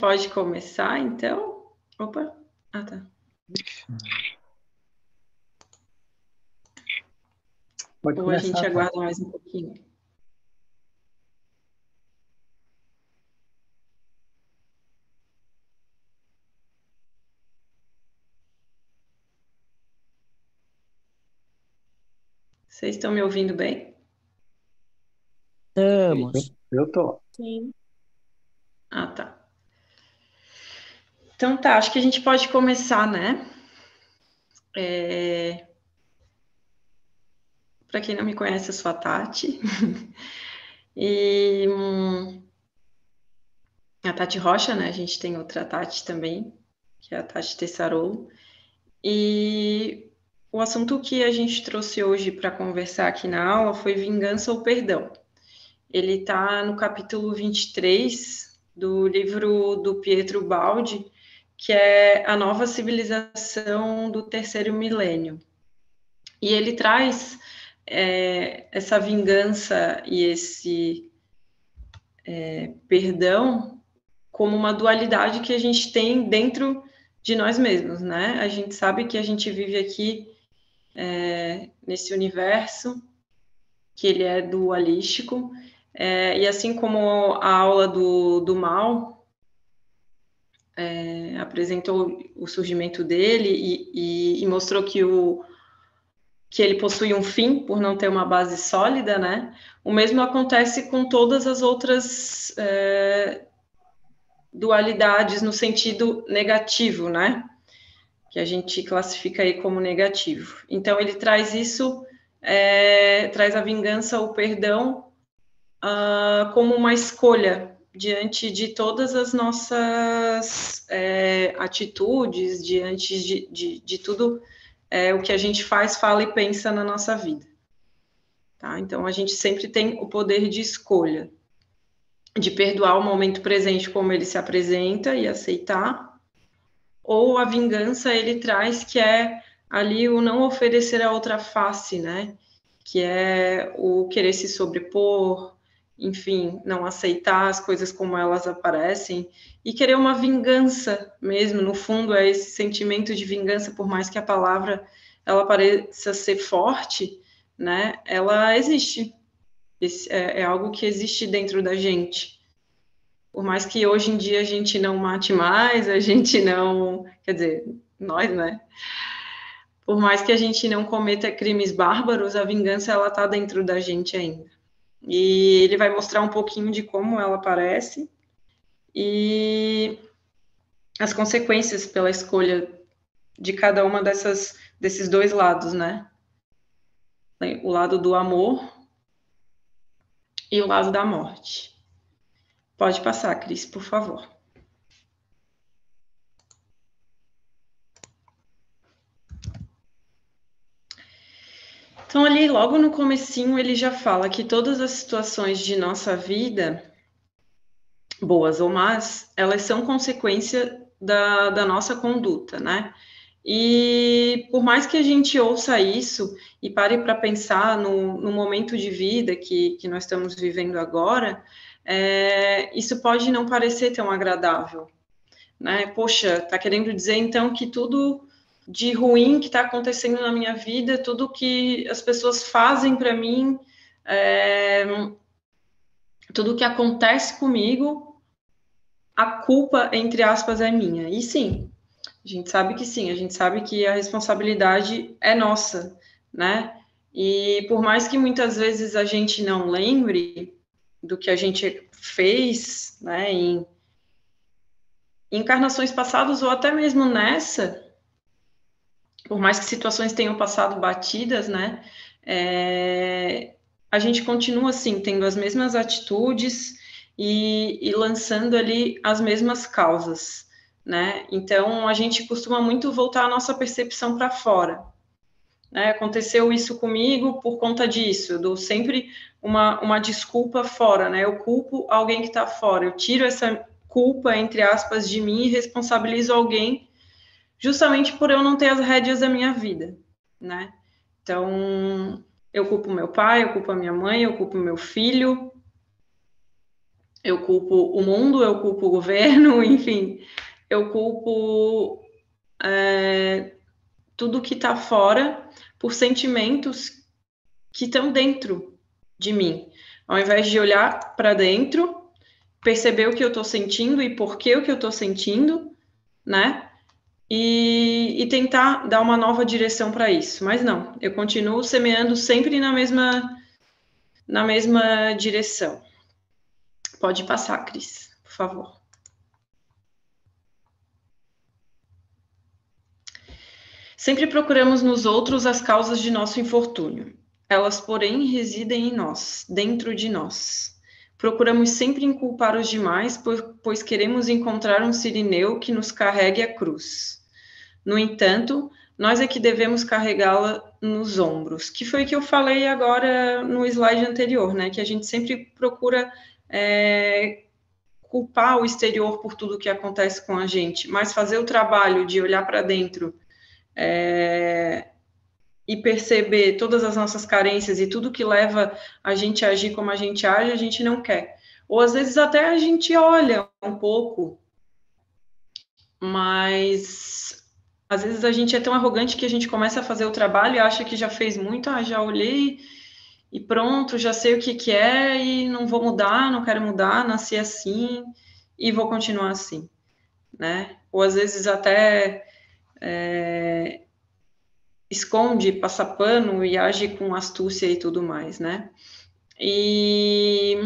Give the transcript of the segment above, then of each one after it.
Pode começar, então? Opa, tá. Pode Ou começar, a gente tá? aguarda mais um pouquinho? Vocês estão me ouvindo bem? Estamos. Eu tô. Sim. Tá. Então tá, acho que a gente pode começar, né? Para quem não me conhece, eu sou a Tati. E a Tati Rocha, né? A gente tem outra Tati também, que é a Tati Tessarolo. E o assunto que a gente trouxe hoje para conversar aqui na aula foi vingança ou perdão. Ele está no capítulo 23 do livro do Pietro Baldi, que é A Nova Civilização do Terceiro Milênio. E ele traz essa vingança e esse perdão como uma dualidade que a gente tem dentro de nós mesmos, né? A gente sabe que a gente vive aqui nesse universo, que ele é dualístico, e assim como a aula do mal apresentou o surgimento dele e mostrou que ele possui um fim por não ter uma base sólida, né? O mesmo acontece com todas as outras dualidades no sentido negativo, né? Que a gente classifica aí como negativo. Então ele traz isso, traz a vingança, o perdão, como uma escolha diante de todas as nossas atitudes, diante de tudo o que a gente faz, fala e pensa na nossa vida. Tá? Então, a gente sempre tem o poder de escolha, de perdoar o momento presente como ele se apresenta e aceitar, ou a vingança ele traz, que é ali o não oferecer a outra face, né? Que é o querer se sobrepor, enfim, não aceitar as coisas como elas aparecem e querer uma vingança mesmo. No fundo, é esse sentimento de vingança, por mais que a palavra ela pareça ser forte, né? Ela existe. É algo que existe dentro da gente. Por mais que hoje em dia a gente não mate mais, a gente não, quer dizer, nós, né? Por mais que a gente não cometa crimes bárbaros, a vingança ela tá dentro da gente ainda. E ele vai mostrar um pouquinho de como ela aparece e as consequências pela escolha de cada uma desses dois lados, né? O lado do amor e o lado da morte. Pode passar, Cris, por favor. Então, ali, logo no comecinho, ele já fala que todas as situações de nossa vida, boas ou más, elas são consequência da nossa conduta, né? E por mais que a gente ouça isso e pare para pensar no momento de vida que nós estamos vivendo agora, isso pode não parecer tão agradável, né? Poxa, tá querendo dizer então que tudo de ruim que está acontecendo na minha vida, tudo que as pessoas fazem para mim, tudo que acontece comigo, a culpa, entre aspas, é minha. E sim, a gente sabe que sim, a gente sabe que a responsabilidade é nossa, né? E por mais que muitas vezes a gente não lembre do que a gente fez, né, em encarnações passadas ou até mesmo nessa, por mais que situações tenham passado batidas, né, a gente continua assim, tendo as mesmas atitudes e lançando ali as mesmas causas, né? Então a gente costuma muito voltar a nossa percepção para fora. Né? Aconteceu isso comigo por conta disso, eu dou sempre uma desculpa fora, né? Eu culpo alguém que está fora, eu tiro essa culpa, entre aspas, de mim e responsabilizo alguém justamente por eu não ter as rédeas da minha vida, né? Então, eu culpo meu pai, eu culpo a minha mãe, eu culpo meu filho, eu culpo o mundo, eu culpo o governo, enfim, eu culpo tudo que está fora por sentimentos que estão dentro de mim. Ao invés de olhar para dentro, perceber o que eu estou sentindo e por que o que eu estou sentindo, né? E tentar dar uma nova direção para isso. Mas não, eu continuo semeando sempre na mesma direção. Pode passar, Cris, por favor. Sempre procuramos nos outros as causas de nosso infortúnio. Elas, porém, residem em nós, dentro de nós. Procuramos sempre inculpar os demais, pois queremos encontrar um sirineu que nos carregue a cruz. No entanto, nós é que devemos carregá-la nos ombros, que foi o que eu falei agora no slide anterior, né? Que a gente sempre procura culpar o exterior por tudo que acontece com a gente, mas fazer o trabalho de olhar para dentro e perceber todas as nossas carências e tudo que leva a gente a agir como a gente age, a gente não quer. Ou às vezes até a gente olha um pouco, mas às vezes a gente é tão arrogante que a gente começa a fazer o trabalho e acha que já fez muito, já olhei e pronto, já sei o que que é e não vou mudar, não quero mudar, nasci assim e vou continuar assim, né? Ou às vezes até esconde, passa pano e age com astúcia e tudo mais, né? E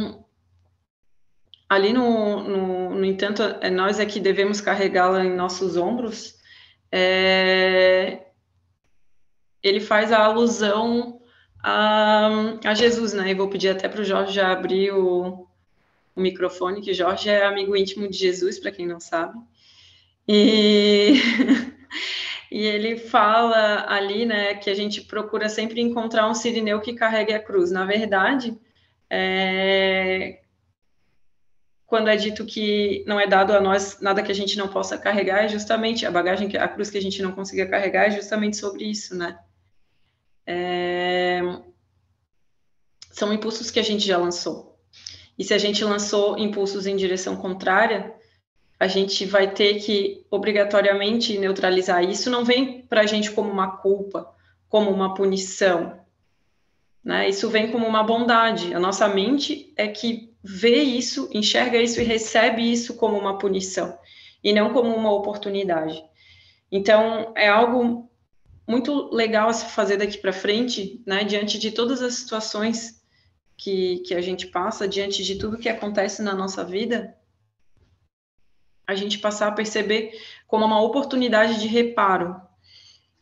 ali, no entanto, nós é que devemos carregá-la em nossos ombros. Ele faz a alusão a Jesus, né? E vou pedir até para o Jorge já abrir o microfone, que Jorge é amigo íntimo de Jesus, para quem não sabe. E, e ele fala ali, né, que a gente procura sempre encontrar um sirineu que carregue a cruz. Na verdade, quando é dito que não é dado a nós nada que a gente não possa carregar, é justamente a bagagem, a cruz que a gente não consiga carregar, é justamente sobre isso, né? São impulsos que a gente já lançou. E se a gente lançou impulsos em direção contrária, a gente vai ter que obrigatoriamente neutralizar. Isso não vem para a gente como uma culpa, como uma punição, né? Isso vem como uma bondade. A nossa mente é que vê isso, enxerga isso e recebe isso como uma punição e não como uma oportunidade. Então, é algo muito legal a se fazer daqui para frente, né? Diante de todas as situações que a gente passa, diante de tudo que acontece na nossa vida, a gente passar a perceber como uma oportunidade de reparo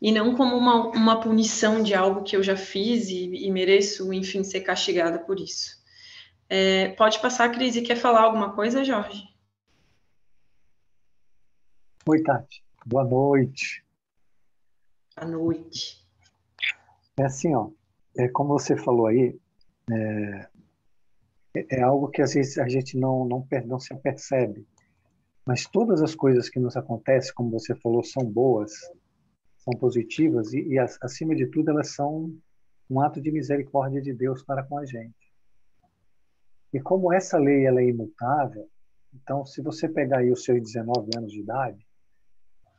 e não como uma punição de algo que eu já fiz e mereço, enfim, ser castigada por isso. Pode passar, Cris, e quer falar alguma coisa, Jorge? Oi, Tati. Boa noite. À noite. É assim, ó, como você falou aí, é algo que às vezes a gente não se apercebe. Mas todas as coisas que nos acontecem, como você falou, são boas, são positivas acima de tudo, elas são um ato de misericórdia de Deus para com a gente. E como essa lei ela é imutável, então, se você pegar aí os seus 19 anos de idade,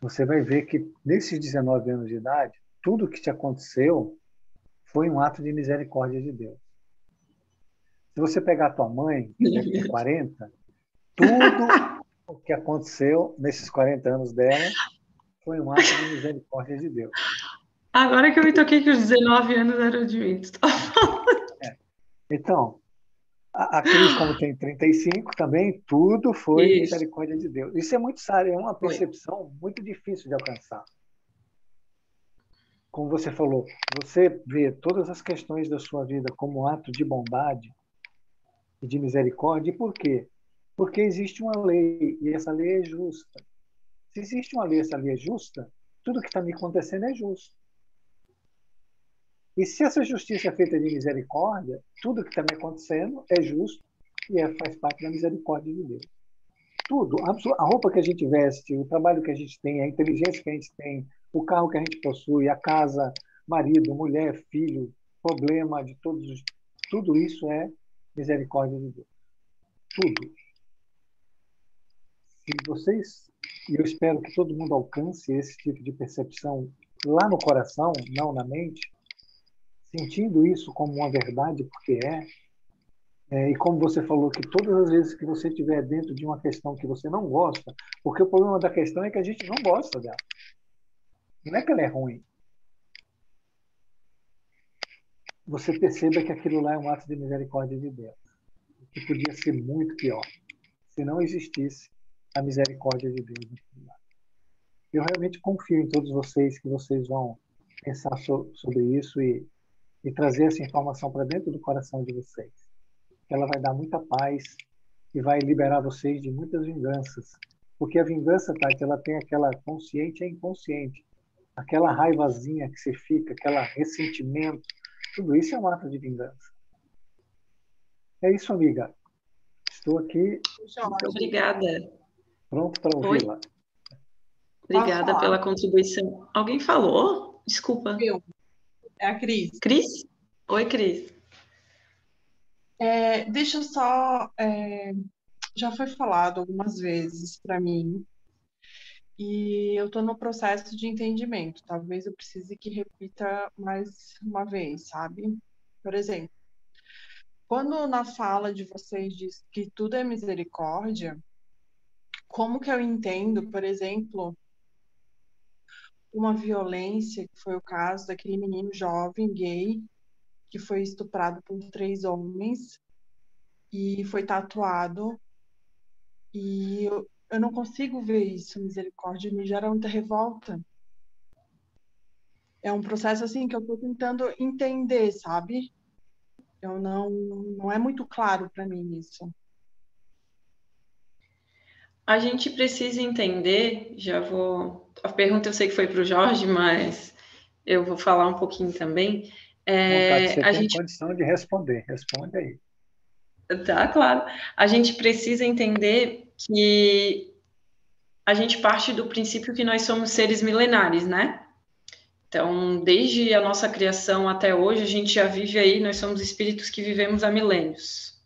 você vai ver que nesses 19 anos de idade, tudo que te aconteceu foi um ato de misericórdia de Deus. Se você pegar a tua mãe, que deve ter 40, tudo o que aconteceu nesses 40 anos dela foi um ato de misericórdia de Deus. Agora que eu me toquei que os 19 anos eram de mim. É. Então, a Cris, como tem 35, também tudo foi Isso, misericórdia de Deus. Isso é muito sério, é uma foi. percepção muito difícil de alcançar. Como você falou, você vê todas as questões da sua vida como um ato de bondade e de misericórdia. E por quê? Porque existe uma lei, e essa lei é justa. Se existe uma lei, essa lei é justa, tudo que está me acontecendo é justo. E se essa justiça é feita de misericórdia, tudo que está me acontecendo é justo e faz parte da misericórdia de Deus. Tudo, a roupa que a gente veste, o trabalho que a gente tem, a inteligência que a gente tem, o carro que a gente possui, a casa, marido, mulher, filho, problema de todos os... Tudo isso é misericórdia de Deus. Tudo. se vocês, e eu espero que todo mundo alcance esse tipo de percepção lá no coração, não na mente, sentindo isso como uma verdade, porque e como você falou, que todas as vezes que você estiver dentro de uma questão que você não gosta, porque o problema da questão é que a gente não gosta dela. Não é que ela é ruim. Você perceba que aquilo lá é um ato de misericórdia de Deus, que podia ser muito pior, se não existisse a misericórdia de Deus. Eu realmente confio em todos vocês, que vocês vão pensar sobre isso e trazer essa informação para dentro do coração de vocês. Ela vai dar muita paz e vai liberar vocês de muitas vinganças. Porque a vingança, Tati, ela tem aquela consciente e inconsciente. Aquela raivazinha que você fica, aquele ressentimento, tudo isso é um ato de vingança. É isso, amiga. Estou aqui. Obrigada. Pronto para ouvi-la. Obrigada pela contribuição. Alguém falou? Desculpa. Eu. É a Cris. Cris? Oi, Cris. Deixa eu só... já foi falado algumas vezes para mim e eu estou no processo de entendimento. Talvez eu precise que repita mais uma vez, sabe? Por exemplo, quando na fala de vocês diz que tudo é misericórdia, como que eu entendo, por exemplo, uma violência, que foi o caso daquele menino jovem gay que foi estuprado por 3 homens e foi tatuado, e eu não consigo ver isso, misericórdia, me gera muita revolta. É um processo assim que eu estou tentando entender, sabe? Eu não é muito claro para mim isso. A gente precisa entender, a pergunta eu sei que foi para o Jorge, mas eu vou falar um pouquinho também. Você tem condição de responder, responde aí. Tá, claro. A gente precisa entender que a gente parte do princípio que nós somos seres milenares, né? Então, desde a nossa criação até hoje, a gente já vive aí, nós somos espíritos que vivemos há milênios.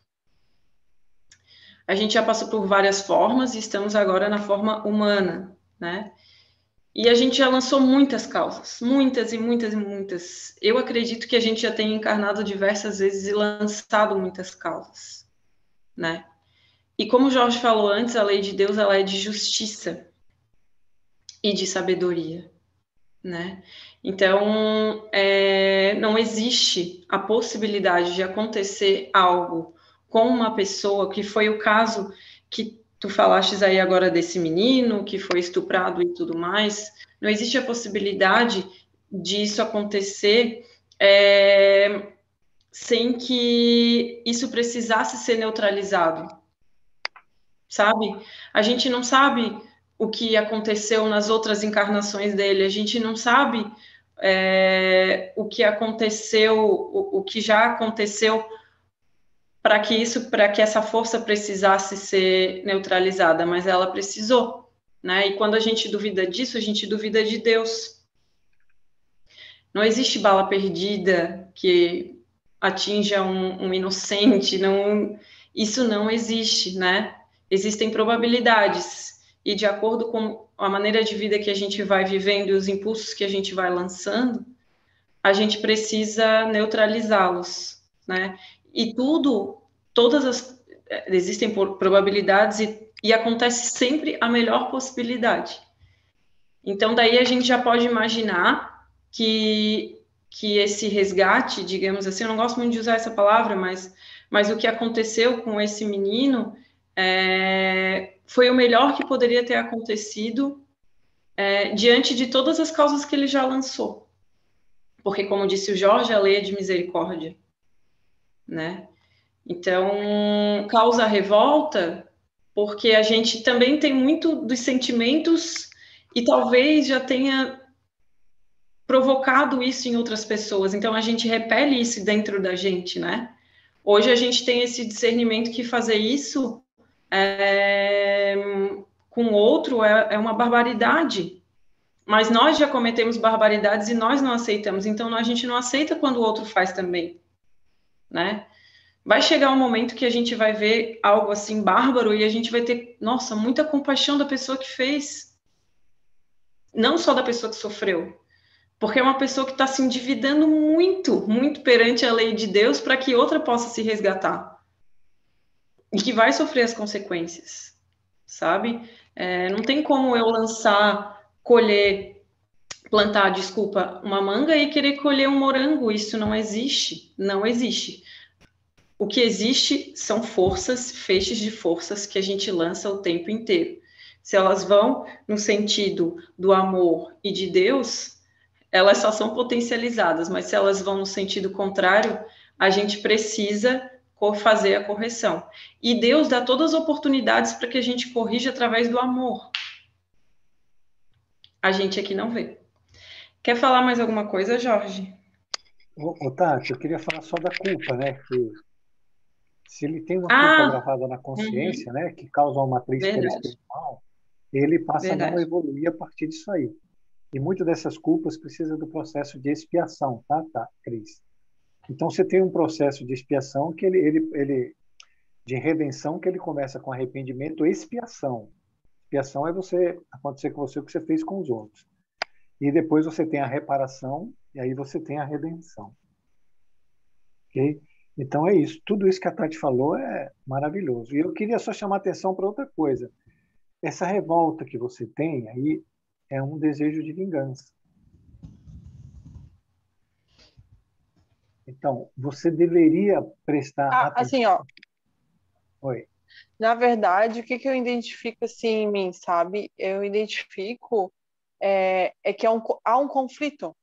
A gente já passou por várias formas e estamos agora na forma humana, né? E a gente já lançou muitas causas, muitas e muitas e muitas. Eu acredito que a gente já tem encarnado diversas vezes e lançado muitas causas, né? E como o Jorge falou antes, a lei de Deus, ela é de justiça e de sabedoria, né? Então, não existe a possibilidade de acontecer algo com uma pessoa, que foi o caso que tu falaste aí agora desse menino que foi estuprado e tudo mais, não existe a possibilidade disso acontecer sem que isso precisasse ser neutralizado, sabe? A gente não sabe o que aconteceu nas outras encarnações dele, a gente não sabe o que aconteceu, o que já aconteceu para que essa força precisasse ser neutralizada, mas ela precisou, né? E quando a gente duvida disso, a gente duvida de Deus. Não existe bala perdida que atinja um inocente, isso não existe, né? Existem probabilidades, e de acordo com a maneira de vida que a gente vai vivendo e os impulsos que a gente vai lançando, a gente precisa neutralizá-los, né? E existem probabilidades e acontece sempre a melhor possibilidade. Então, daí a gente já pode imaginar que esse resgate, digamos assim, eu não gosto muito de usar essa palavra, mas o que aconteceu com esse menino foi o melhor que poderia ter acontecido diante de todas as causas que ele já lançou. Porque, como disse o Jorge, a lei é de misericórdia, né? Então, causa revolta porque a gente também tem muito dos sentimentos e talvez já tenha provocado isso em outras pessoas. Então, a gente repele isso dentro da gente, né? Hoje a gente tem esse discernimento que fazer isso com outro é uma barbaridade. Mas nós já cometemos barbaridades e nós não aceitamos. Então, a gente não aceita quando o outro faz também, né? Vai chegar um momento que a gente vai ver algo assim bárbaro e a gente vai ter, nossa, muita compaixão da pessoa que fez, não só da pessoa que sofreu, porque é uma pessoa que está se endividando muito, muito perante a lei de Deus para que outra possa se resgatar e que vai sofrer as consequências, sabe? Não tem como eu plantar, desculpa, uma manga e querer colher um morango. Isso não existe, não existe. O que existe são forças, feixes de forças que a gente lança o tempo inteiro. Se elas vão no sentido do amor e de Deus, elas só são potencializadas, mas se elas vão no sentido contrário, a gente precisa fazer a correção. E Deus dá todas as oportunidades para que a gente corrija através do amor. A gente aqui não vê. Quer falar mais alguma coisa, Jorge? Tati, eu queria falar só da culpa, né? Que se ele tem uma culpa Ah, gravada na consciência, né, que causa uma matriz verdade, perispiritual, ele passa a não verdade. evoluir a partir disso aí. E muitas dessas culpas precisa do processo de expiação, tá, Cris? Então você tem um processo de expiação que ele de redenção que ele começa com arrependimento e expiação. Expiação é você acontecer com você o que você fez com os outros. E depois você tem a reparação e aí você tem a redenção. Ok? Então é isso. Tudo isso que a Tati falou é maravilhoso. E eu queria só chamar a atenção para outra coisa. Essa revolta que você tem aí é um desejo de vingança. Então, você deveria prestar Assim, ó, atenção. Oi. na verdade, o que que eu identifico assim em mim, sabe? Eu identifico que há um conflito.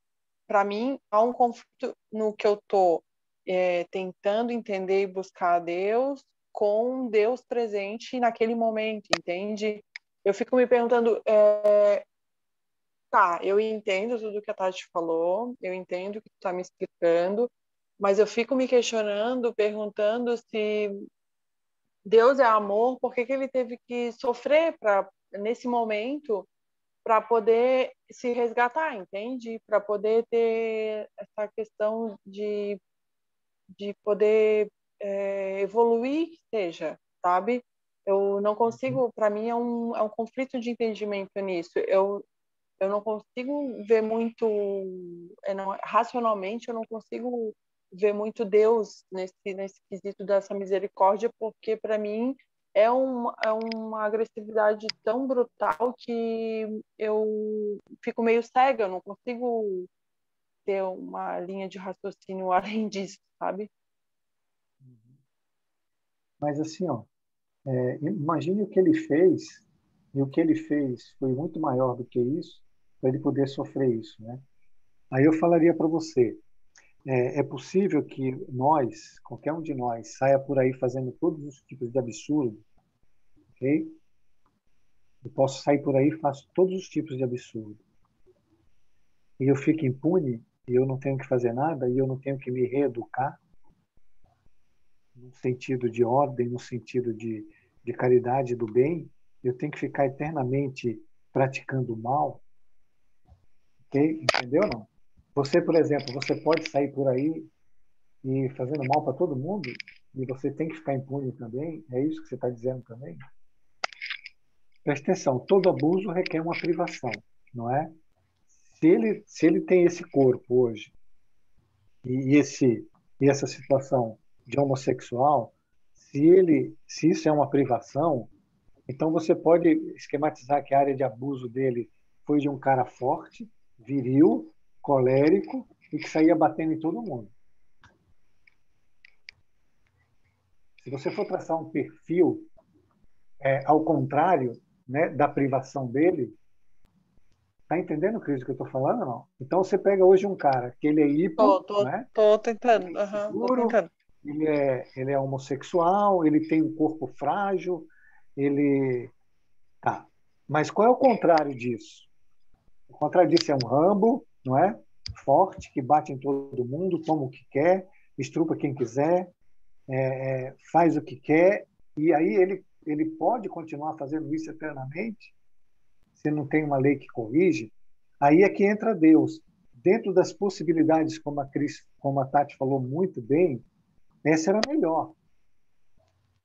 Para mim, há um conflito no que eu estou tentando entender e buscar a Deus com Deus presente naquele momento, entende? Eu fico me perguntando, tá, eu entendo tudo que a Tati falou, eu entendo o que tu está me explicando, mas eu fico me questionando, perguntando se Deus é amor, por que que ele teve que sofrer nesse momento para poder se resgatar, entende? Para poder ter essa questão de poder evoluir, seja, sabe? Eu não consigo, para mim é um conflito de entendimento nisso. Eu não consigo ver muito, racionalmente, eu não consigo ver muito Deus nesse quesito dessa misericórdia, porque para mim é uma agressividade tão brutal que eu fico meio cega, eu não consigo ter uma linha de raciocínio além disso, sabe? Mas assim, ó, imagine o que ele fez, e o que ele fez foi muito maior do que isso, para ele poder sofrer isso, né? Aí eu falaria para você, é possível que nós, qualquer um de nós, saia por aí fazendo todos os tipos de absurdo, ok? Eu posso sair por aí e faço todos os tipos de absurdo. E eu fico impune, e eu não tenho que fazer nada, e eu não tenho que me reeducar, no sentido de ordem, no sentido de caridade do bem, eu tenho que ficar eternamente praticando o mal, ok? Entendeu não? Você, por exemplo, você pode sair por aí e fazendo mal para todo mundo, e você tem que ficar impune também, é isso que você está dizendo também? Presta atenção, todo abuso requer uma privação, não é? Se ele tem esse corpo hoje e essa situação de homossexual, se isso é uma privação, então você pode esquematizar que a área de abuso dele foi de um cara forte, viril, colérico e que saía batendo em todo mundo. Se você for traçar um perfil ao contrário, né, da privação dele, tá entendendo, Cris, o que eu estou falando, não? Então você pega hoje um cara que ele é hipo, né? Tô Ele tentando, é tô inseguro, tentando. ele é homossexual, ele tem um corpo frágil, ele tá. Mas qual é o contrário disso? O contrário disso é um Rambo, não é? Forte, que bate em todo mundo, toma o que quer, estrupa quem quiser, faz o que quer, e aí ele pode continuar fazendo isso eternamente, se não tem uma lei que corrige. Aí é que entra Deus. Dentro das possibilidades, como a Tati falou muito bem, Essa era a melhor.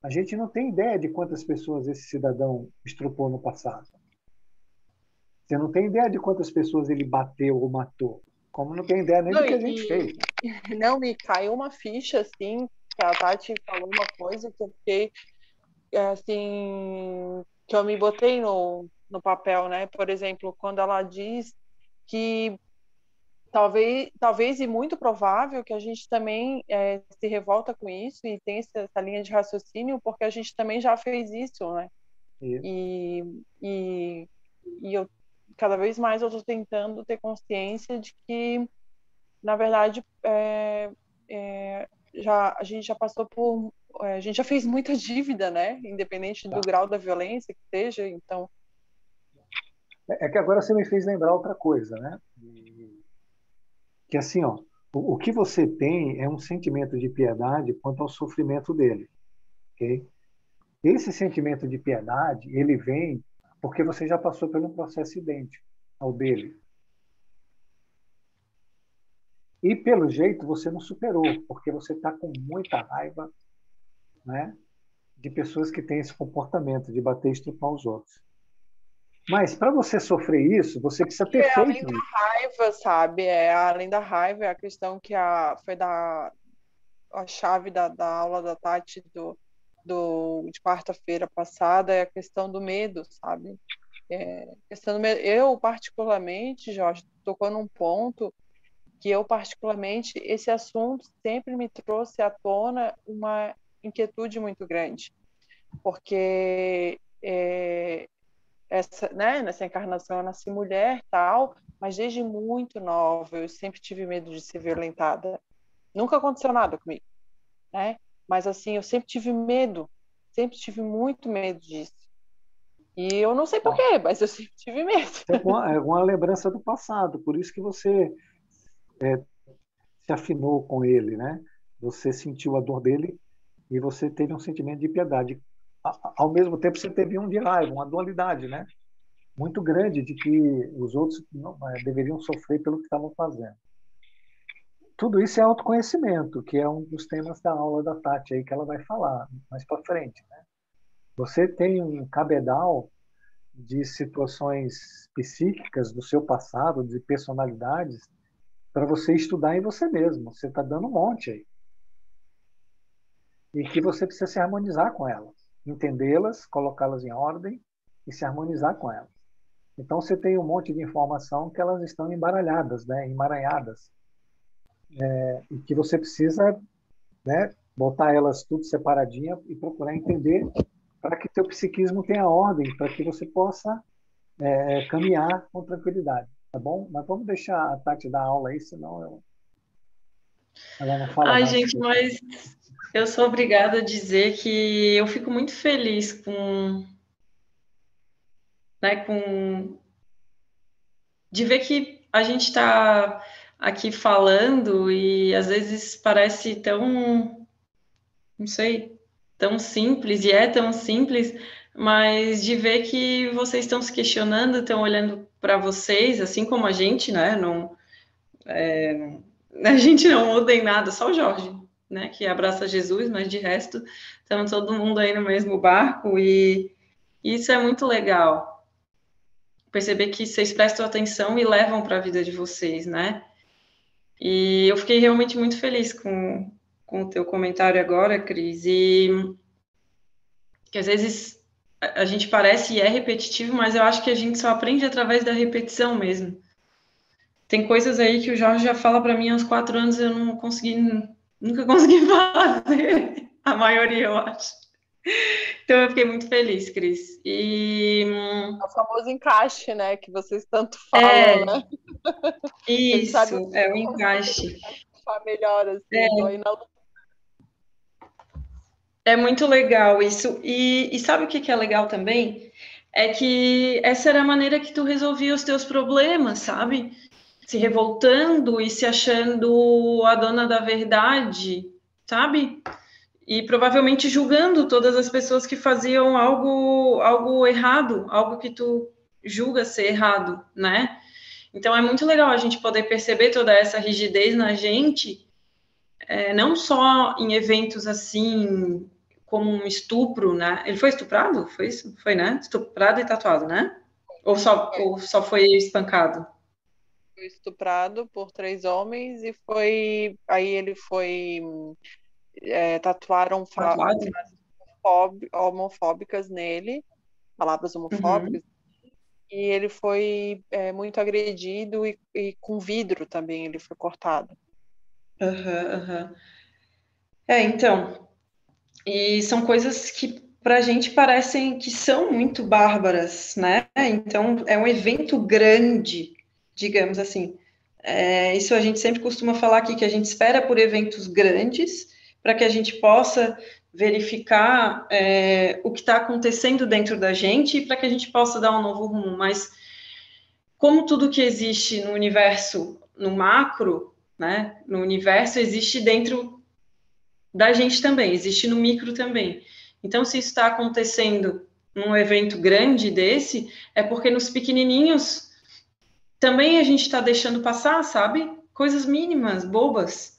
A gente não tem ideia de quantas pessoas esse cidadão estrupou no passado. Você não tem ideia de quantas pessoas ele bateu ou matou. Como não tem ideia nem Não, do que a gente fez. Não, me caiu uma ficha, assim, que a Tati falou uma coisa que eu fiquei, assim, que eu me botei no papel, né? Por exemplo, quando ela diz que talvez e muito provável que a gente também se revolta com isso e tem essa linha de raciocínio porque a gente também já fez isso, né? E, e, e eu cada vez mais eu estou tentando ter consciência de que, na verdade, a gente já passou por, a gente já fez muita dívida, né? Independente do grau da violência que seja, então. É que agora você me fez lembrar outra coisa, né? Que assim, ó, o que você tem é um sentimento de piedade quanto ao sofrimento dele, ok? Esse sentimento de piedade, ele vem porque você já passou por um processo idêntico ao dele. E, pelo jeito, você não superou, porque você está com muita raiva, né, de pessoas que têm esse comportamento de bater e estrupar os outros. Mas, para você sofrer isso, você precisa ter feito além da raiva, sabe? Além da raiva, é a questão que foi a chave da aula da Tati de quarta-feira passada, é a questão do medo, sabe? Questão do medo. Eu, particularmente, Jorge, tocou num ponto que eu, particularmente, esse assunto sempre me trouxe à tona uma inquietude muito grande, porque nessa encarnação eu nasci mulher, tal, mas desde muito nova eu sempre tive medo de ser violentada. Nunca aconteceu nada comigo, né? Mas assim, eu sempre tive muito medo disso. E eu não sei porquê, mas eu sempre tive medo. É uma lembrança do passado, por isso que você se afinou com ele, né? Você sentiu a dor dele e você teve um sentimento de piedade. Ao mesmo tempo, você teve um de raiva, uma dualidade, né? Muito grande de que os outros não, deveriam sofrer pelo que estavam fazendo. Tudo isso é autoconhecimento, que é um dos temas da aula da Tati aí que ela vai falar mais para frente, né? Você tem um cabedal de situações psíquicas do seu passado, de personalidades, para você estudar em você mesmo. Você está dando um monte aí. E que você precisa se harmonizar com elas, entendê-las, colocá-las em ordem e se harmonizar com elas. Então você tem um monte de informação que elas estão embaralhadas, né, emaranhadas, e que você precisa, né, botar elas tudo separadinha e procurar entender para que teu psiquismo tenha ordem, para que você possa caminhar com tranquilidade, tá bom? Mas vamos deixar a Tati dar aula aí, senão ela não fala mais. mais. Ai, gente, mas eu sou obrigada a dizer que eu fico muito feliz de ver que a gente está aqui falando e às vezes parece tão, não sei, tão simples, e é tão simples, mas de ver que vocês estão se questionando, estão olhando para vocês, assim como a gente, né? A gente não muda em nada, só o Jorge, né? Que abraça Jesus, mas de resto, estamos todo mundo aí no mesmo barco e isso é muito legal. Perceber que vocês prestam atenção e levam para a vida de vocês, né? E eu fiquei realmente muito feliz com o teu comentário agora, Cris, e que às vezes a gente parece e é repetitivo, mas eu acho que a gente só aprende através da repetição mesmo. Tem coisas aí que o Jorge já fala para mim há uns 4 anos e eu nunca consegui fazer, a maioria, eu acho. Então eu fiquei muito feliz, Cris. E o famoso encaixe, né, que vocês tanto falam, né? Isso, é o encaixe. Melhor assim, É muito legal isso. E sabe o que é legal também? É que essa era a maneira que tu resolvia os teus problemas, sabe? Se revoltando e se achando a dona da verdade, sabe? E provavelmente julgando todas as pessoas que faziam algo errado, algo que tu julga ser errado, né? Então é muito legal a gente poder perceber toda essa rigidez na gente não só em eventos assim, como um estupro, né? Ele foi estuprado? Foi isso? Foi, né? Estuprado e tatuado, né? Ou só foi espancado? Foi estuprado por 3 homens e aí ele foi tatuaram Tatuado? frases homofóbicas nele, palavras Uhum. homofóbicas, e ele foi muito agredido e com vidro também ele foi cortado. Aham, aham. Então, e são coisas que para a gente parecem que são muito bárbaras, né? Então, é um evento grande, digamos assim. Isso a gente sempre costuma falar aqui, que a gente espera por eventos grandes, para que a gente possa verificar o que está acontecendo dentro da gente e para que a gente possa dar um novo rumo. Mas, como tudo que existe no universo, no macro, né, no universo, existe dentro da gente também, existe no micro também. Então, se isso está acontecendo num evento grande desse, é porque nos pequenininhos também a gente está deixando passar, sabe? Coisas mínimas, bobas,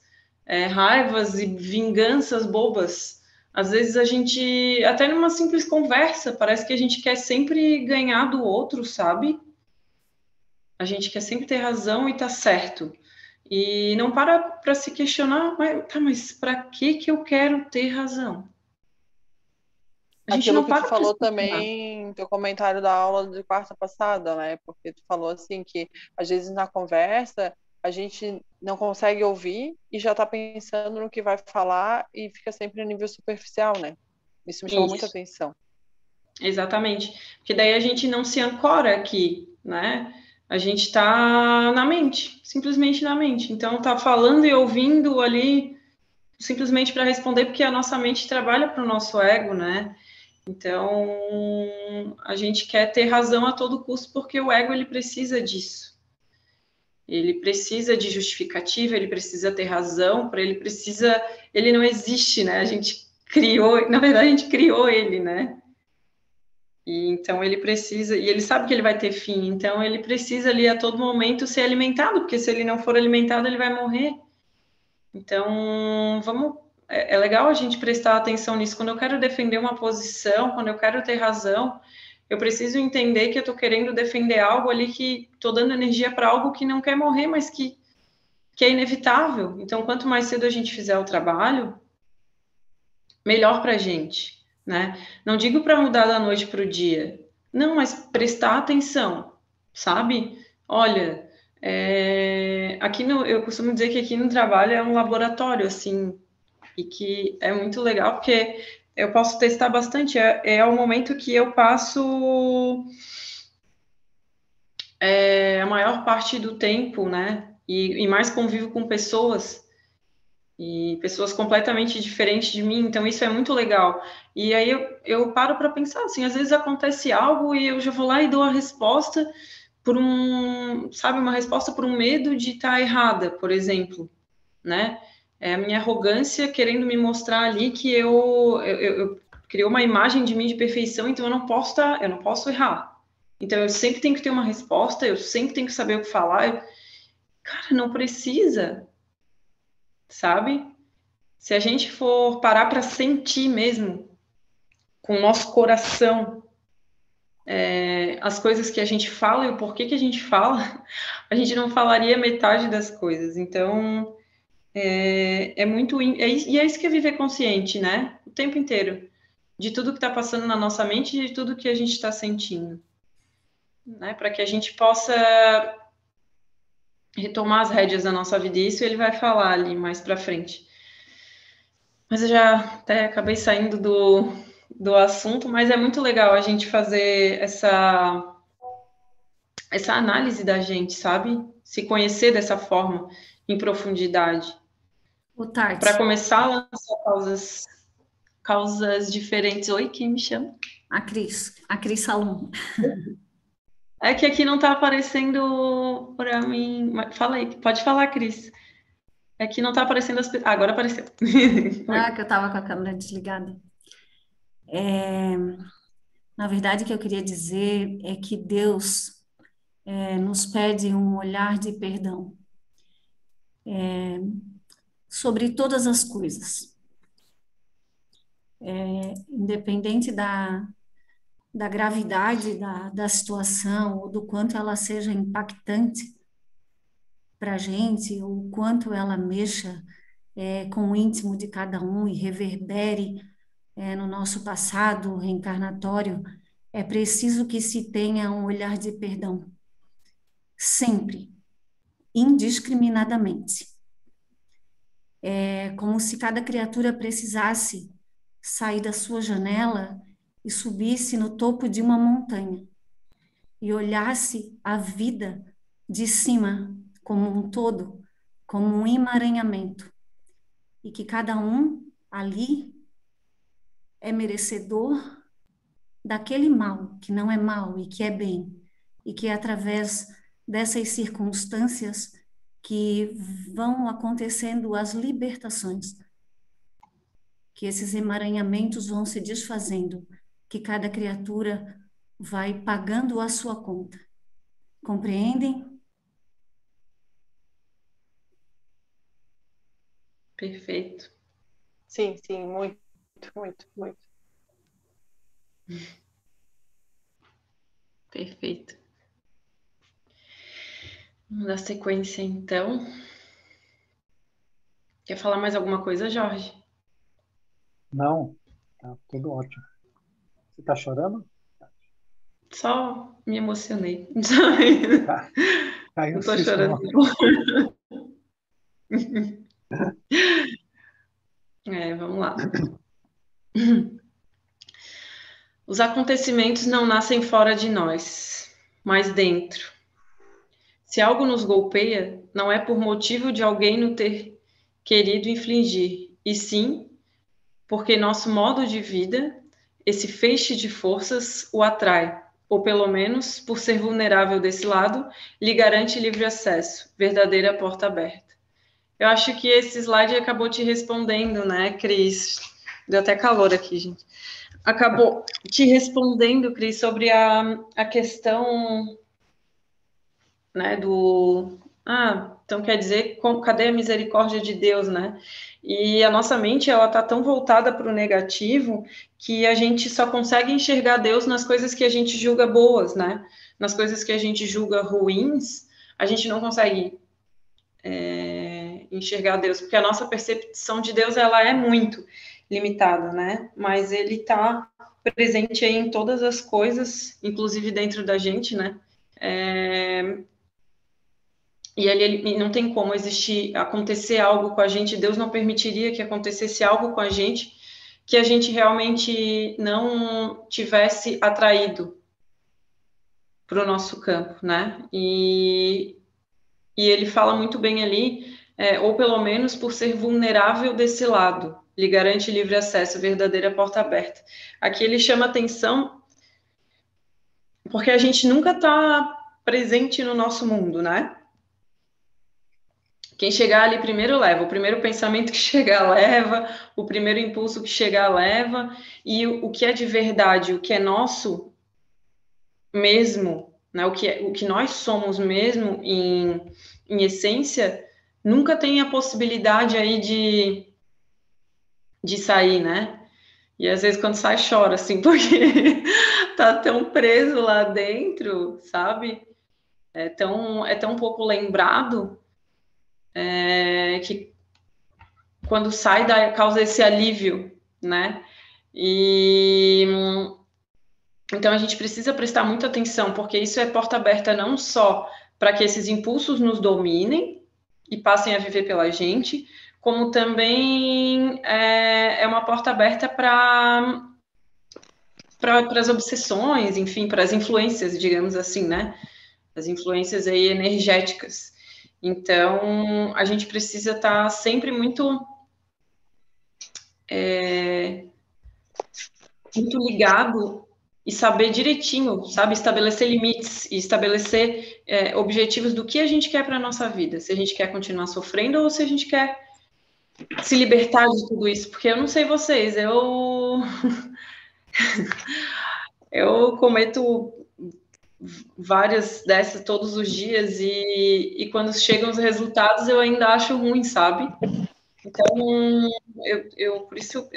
raivas e vinganças bobas. Às vezes a gente, até numa simples conversa, parece que a gente quer sempre ganhar do outro, sabe? A gente quer sempre ter razão e tá certo. E não para se questionar, mas para que eu quero ter razão? A gente Aquilo não que tu para se falou questionar. também, teu comentário da aula de quarta passada, né? Porque tu falou assim que às vezes na conversa a gente não consegue ouvir e já tá pensando no que vai falar e fica sempre no nível superficial, né? Isso me chamou muita Isso, atenção. exatamente. Porque daí a gente não se ancora aqui, né? A gente está na mente, simplesmente na mente. Então, tá falando e ouvindo ali simplesmente para responder, porque a nossa mente trabalha para o nosso ego, né? Então, a gente quer ter razão a todo custo, porque o ego ele precisa disso. Ele precisa de justificativa, ele precisa ter razão, para ele precisa, ele não existe, né? A gente criou, na verdade a gente criou ele, né? E então ele precisa, e ele sabe que ele vai ter fim, então ele precisa ali a todo momento ser alimentado, porque se ele não for alimentado, ele vai morrer. Então, é legal a gente prestar atenção nisso. Quando eu quero defender uma posição, quando eu quero ter razão, eu preciso entender que eu estou querendo defender algo ali que estou dando energia para algo que não quer morrer, mas que é inevitável. Então, quanto mais cedo a gente fizer o trabalho, melhor para a gente, né? Não digo para mudar da noite para o dia, não, mas prestar atenção, sabe? Olha, eu costumo dizer que aqui no trabalho é um laboratório, assim, e que é muito legal porque eu posso testar bastante. É o momento que eu passo a maior parte do tempo, né? E mais convivo com pessoas e pessoas completamente diferentes de mim, então isso é muito legal. E aí eu paro para pensar assim, às vezes acontece algo e eu já vou lá e dou a resposta sabe, uma resposta por um medo de estar errada, por exemplo, né? É a minha arrogância querendo me mostrar ali que eu criou uma imagem de mim de perfeição, então eu não posso errar. Então eu sempre tenho que ter uma resposta, eu sempre tenho que saber o que falar. Cara, não precisa, sabe? Se a gente for parar para sentir mesmo, com o nosso coração, as coisas que a gente fala e o porquê que a gente fala, a gente não falaria metade das coisas. Então, é muito. E é isso que é viver consciente, né? O tempo inteiro. De tudo que está passando na nossa mente e de tudo que a gente está sentindo. Né? Para que a gente possa retomar as rédeas da nossa vida. E isso ele vai falar ali mais para frente. Mas eu já até acabei saindo do assunto, mas é muito legal a gente fazer essa análise da gente, sabe? Se conhecer dessa forma, em profundidade. O Para Tati, começar a lançar causas diferentes. Oi, quem me chama? A Cris Salom. É que aqui não está aparecendo para mim. Fala aí, pode falar, Cris. É que não está aparecendo as pessoas. Agora apareceu. Ah, Oi. que eu estava com a câmera desligada. Na verdade, o que eu queria dizer é que Deus nos pede um olhar de perdão. sobre todas as coisas. Independente da gravidade da situação, ou do quanto ela seja impactante para a gente, ou quanto ela mexa com o íntimo de cada um e reverbere no nosso passado reencarnatório, é preciso que se tenha um olhar de perdão, sempre, indiscriminadamente. É como se cada criatura precisasse sair da sua janela e subisse no topo de uma montanha e olhasse a vida de cima como um todo, como um emaranhamento, e que cada um ali é merecedor daquele mal, que não é mal e que é bem, e que é através dessas circunstâncias que vão acontecendo as libertações, que esses emaranhamentos vão se desfazendo, que cada criatura vai pagando a sua conta. Compreendem? Perfeito. Sim, muito, muito, muito. Perfeito. Vamos dar sequência, então. Quer falar mais alguma coisa, Jorge? Não, tá tudo ótimo. Você tá chorando? Só me emocionei. Caiu Não o tô cisco chorando, no... não. Vamos lá. Os acontecimentos não nascem fora de nós, mas dentro. Se algo nos golpeia, não é por motivo de alguém no ter querido infligir, e sim porque nosso modo de vida, esse feixe de forças, o atrai, ou pelo menos, por ser vulnerável desse lado, lhe garante livre acesso, verdadeira porta aberta. Eu acho que esse slide acabou te respondendo, né, Cris? Deu até calor aqui, gente. Acabou te respondendo, Cris, sobre a questão, né, do... então quer dizer, cadê a misericórdia de Deus, né? E a nossa mente, ela tá tão voltada para o negativo que a gente só consegue enxergar Deus nas coisas que a gente julga boas, né? Nas coisas que a gente julga ruins, a gente não consegue enxergar Deus, porque a nossa percepção de Deus, ela é muito limitada, né? Mas ele tá presente aí em todas as coisas, inclusive dentro da gente, né? E ele não tem como acontecer algo com a gente, Deus não permitiria que acontecesse algo com a gente que a gente realmente não tivesse atraído para o nosso campo, né? E ele fala muito bem ali, ou pelo menos por ser vulnerável desse lado, lhe garante livre acesso, verdadeira porta aberta. Aqui ele chama atenção porque a gente nunca está presente no nosso mundo, né? Quem chegar ali primeiro leva, o primeiro pensamento que chegar leva, o primeiro impulso que chegar leva, e o que é de verdade, o que é nosso mesmo, né, o que nós somos mesmo em essência, nunca tem a possibilidade aí de sair, né? E às vezes quando sai chora, assim, porque tá tão preso lá dentro, sabe? É tão pouco lembrado que quando sai causa esse alívio, né? E então a gente precisa prestar muita atenção, porque isso é porta aberta não só para que esses impulsos nos dominem e passem a viver pela gente, como também é uma porta aberta para as obsessões, enfim, para as influências, digamos assim, né? As influências aí energéticas. Então, a gente precisa estar sempre muito ligado e saber direitinho, sabe? Estabelecer limites e estabelecer objetivos do que a gente quer para a nossa vida. Se a gente quer continuar sofrendo ou se a gente quer se libertar de tudo isso. Porque eu não sei vocês, eu cometo várias dessas todos os dias e quando chegam os resultados eu ainda acho ruim, sabe? Então, por isso,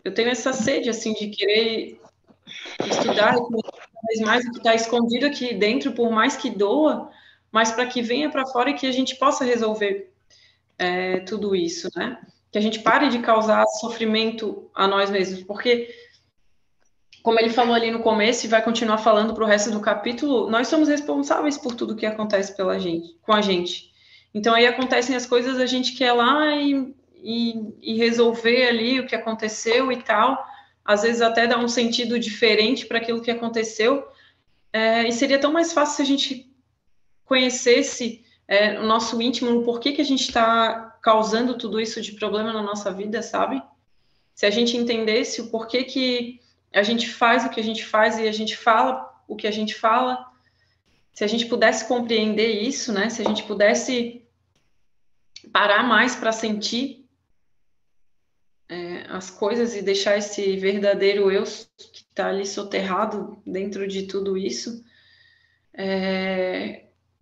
eu tenho essa sede, assim, de querer estudar e conhecer cada vez mais o que está escondido aqui dentro, por mais que doa, mas para que venha para fora e que a gente possa resolver tudo isso, né? Que a gente pare de causar sofrimento a nós mesmos, porque, como ele falou ali no começo e vai continuar falando para o resto do capítulo, nós somos responsáveis por tudo que acontece com a gente. Então, aí acontecem as coisas, a gente quer lá e resolver ali o que aconteceu e tal, às vezes até dar um sentido diferente para aquilo que aconteceu, e seria tão mais fácil se a gente conhecesse o nosso íntimo, o porquê que a gente está causando tudo isso de problema na nossa vida, sabe? Se a gente entendesse o porquê que a gente faz o que a gente faz e a gente fala o que a gente fala, se a gente pudesse compreender isso, né? Se a gente pudesse parar mais para sentir as coisas e deixar esse verdadeiro eu que está ali soterrado dentro de tudo isso,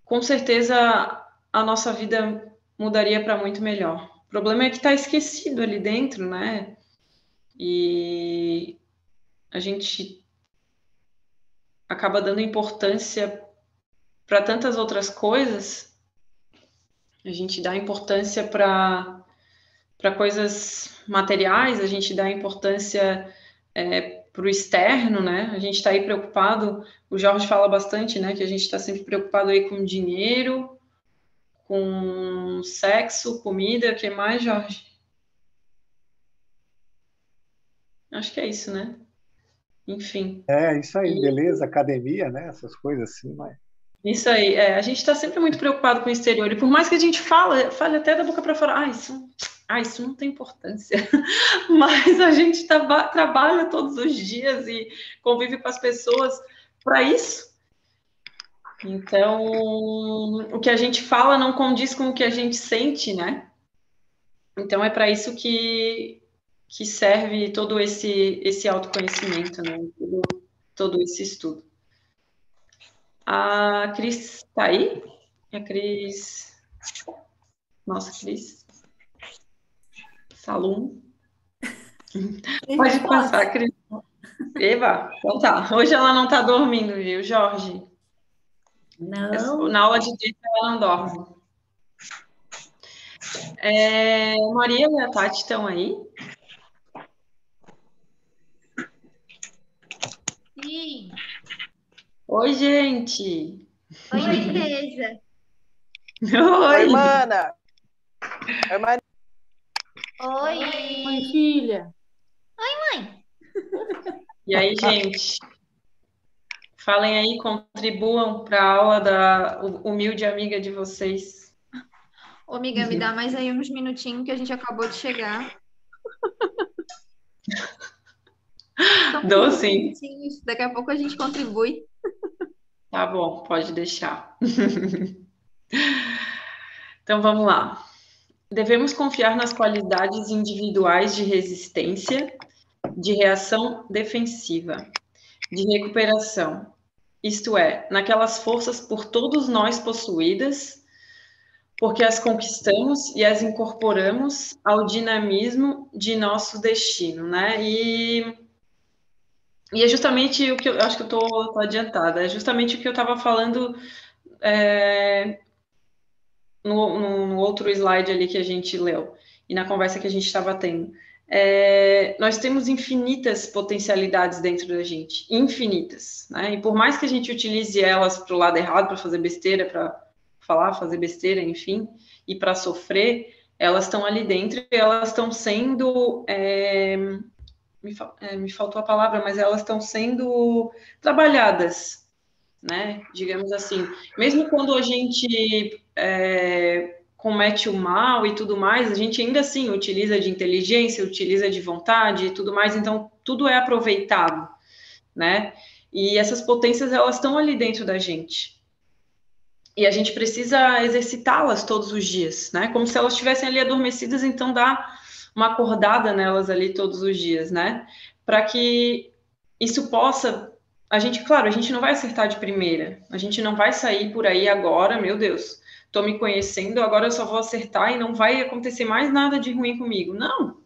com certeza a nossa vida mudaria para muito melhor. O problema é que está esquecido ali dentro, né? E a gente acaba dando importância para tantas outras coisas. A gente dá importância para coisas materiais, a gente dá importância para o externo, né? A gente está aí preocupado, o Jorge fala bastante, né? Que a gente está sempre preocupado aí com dinheiro, com sexo, comida, o que mais, Jorge? Acho que é isso, né? Enfim. É, isso aí, beleza, academia, né? Essas coisas assim, mas... Isso aí, a gente está sempre muito preocupado com o exterior, e por mais que a gente fale até da boca para fora, isso não tem importância, mas a gente trabalha todos os dias e convive com as pessoas para isso. Então, o que a gente fala não condiz com o que a gente sente, né? Então, é para isso que serve todo esse autoconhecimento, né? Todo esse estudo. A Cris está aí? A Cris... Nossa, Cris. Salum. Pode passar, Cris. Eva, então tá. Hoje ela não está dormindo, viu, Jorge? Não. Na aula de terça ela não dorme. Maria e a Tati estão aí? Sim. Oi, gente. Oi, Tereza. Oi, mana. Oi, Maria. Oi. Oi, filha. Oi, mãe. E aí, gente? Falem aí, contribuam para a aula da humilde amiga de vocês. Ô, amiga, me dá mais aí uns minutinhos que a gente acabou de chegar. Dou sim. Daqui a pouco a gente contribui. Tá bom, pode deixar. Então, vamos lá. Devemos confiar nas qualidades individuais de resistência, de reação defensiva, de recuperação, isto é, naquelas forças por todos nós possuídas, porque as conquistamos e as incorporamos ao dinamismo de nosso destino, né? E é justamente o que eu acho que eu estou adiantada, é justamente o que eu estava falando no outro slide ali que a gente leu, e na conversa que a gente estava tendo. Nós temos infinitas potencialidades dentro da gente, infinitas, né? E por mais que a gente utilize elas para o lado errado, para fazer besteira, para fazer besteira, enfim, e para sofrer, elas estão ali dentro e elas estão sendo... me faltou a palavra, mas elas estão sendo trabalhadas, né? Digamos assim. Mesmo quando a gente comete o mal e tudo mais, a gente ainda assim utiliza de inteligência, utiliza de vontade e tudo mais, então tudo é aproveitado, né? E essas potências, elas estão ali dentro da gente. E a gente precisa exercitá-las todos os dias, né? Como se elas estivessem ali adormecidas, então dá uma acordada nelas ali todos os dias, né? Para que isso possa... Claro, a gente não vai acertar de primeira, a gente não vai sair por aí agora, meu Deus, tô me conhecendo, agora eu só vou acertar e não vai acontecer mais nada de ruim comigo. Não.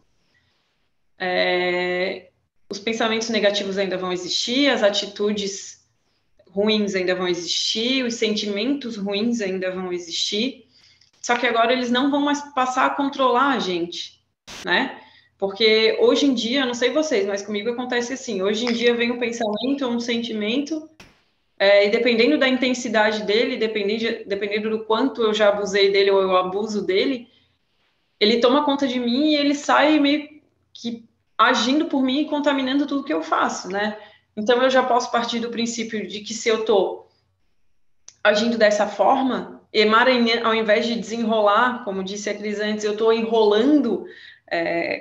Os pensamentos negativos ainda vão existir, as atitudes ruins ainda vão existir, os sentimentos ruins ainda vão existir, só que agora eles não vão mais passar a controlar a gente, né? Porque hoje em dia, não sei vocês, mas comigo acontece assim, hoje em dia vem um pensamento, um sentimento, e dependendo da intensidade dele, dependendo do quanto eu já abusei dele ou eu abuso dele, ele toma conta de mim e ele sai meio que agindo por mim e contaminando tudo que eu faço, né? Então eu já posso partir do princípio de que se eu tô agindo dessa forma, ao invés de desenrolar, como disse a Cris antes, eu tô enrolando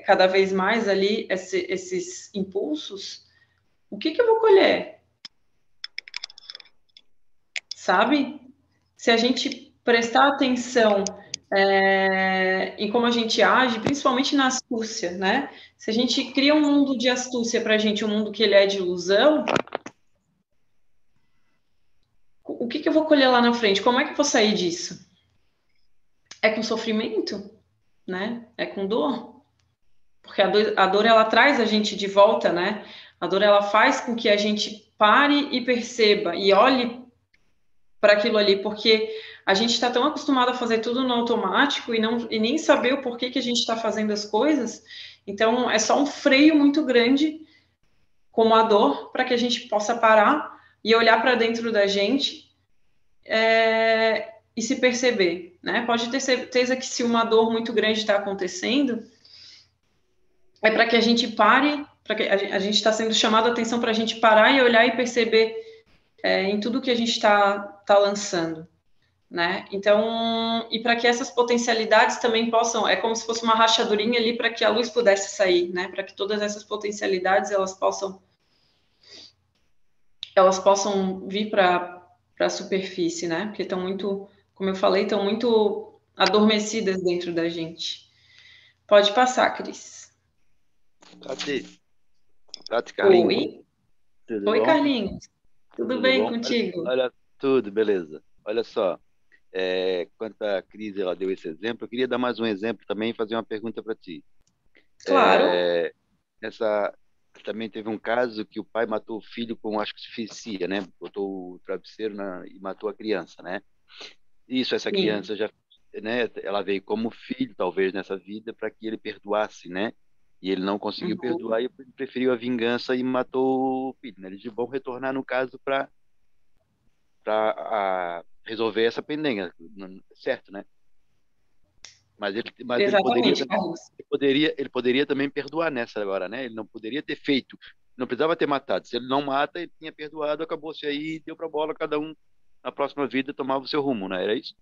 cada vez mais ali esses impulsos, o que eu vou colher? Sabe? Se a gente prestar atenção em como a gente age, principalmente na astúcia, né? Se a gente cria um mundo de astúcia para a gente, um mundo que ele é de ilusão, o que eu vou colher lá na frente? Como é que eu vou sair disso? É com sofrimento, né? É com dor. Porque a dor ela traz a gente de volta, né? A dor ela faz com que a gente pare e perceba e olhe para aquilo ali, porque a gente está tão acostumado a fazer tudo no automático e nem saber o porquê que a gente está fazendo as coisas. Então, é só um freio muito grande, como a dor, para que a gente possa parar e olhar para dentro da gente e se perceber, né? Pode ter certeza que se uma dor muito grande está acontecendo, é para que a gente pare, para que a gente está sendo chamado a atenção para a gente parar e olhar e perceber em tudo que a gente está lançando, né? Então, e para que essas potencialidades também possam, é como se fosse uma rachadurinha ali para que a luz pudesse sair, né? Para que todas essas potencialidades elas possam vir para a superfície, né? Porque estão muito, como eu falei, estão muito adormecidas dentro da gente. Pode passar, Cris. Tati, Carlinhos. Oi. Tudo Oi, bom? Carlinhos. Tudo bem bom? contigo? Olha, tudo, beleza. Olha só, quanto à crise, ela deu esse exemplo. Eu queria dar mais um exemplo também e fazer uma pergunta para ti. Claro. Também teve um caso que o pai matou o filho com asfixia, né? Botou o travesseiro e matou a criança, né? Essa criança já, né? Ela veio como filho, talvez, nessa vida, para que ele perdoasse, né? E ele não conseguiu perdoar e preferiu a vingança e matou o filho, né? Eles vão retornar, no caso, para resolver essa pendenga, certo, né? Mas Exatamente, ele poderia também perdoar nessa agora, né? Ele não poderia ter feito, não precisava ter matado. Se ele não mata, ele tinha perdoado, acabou-se aí, deu para bola, cada um na próxima vida tomava o seu rumo, né? Era isso?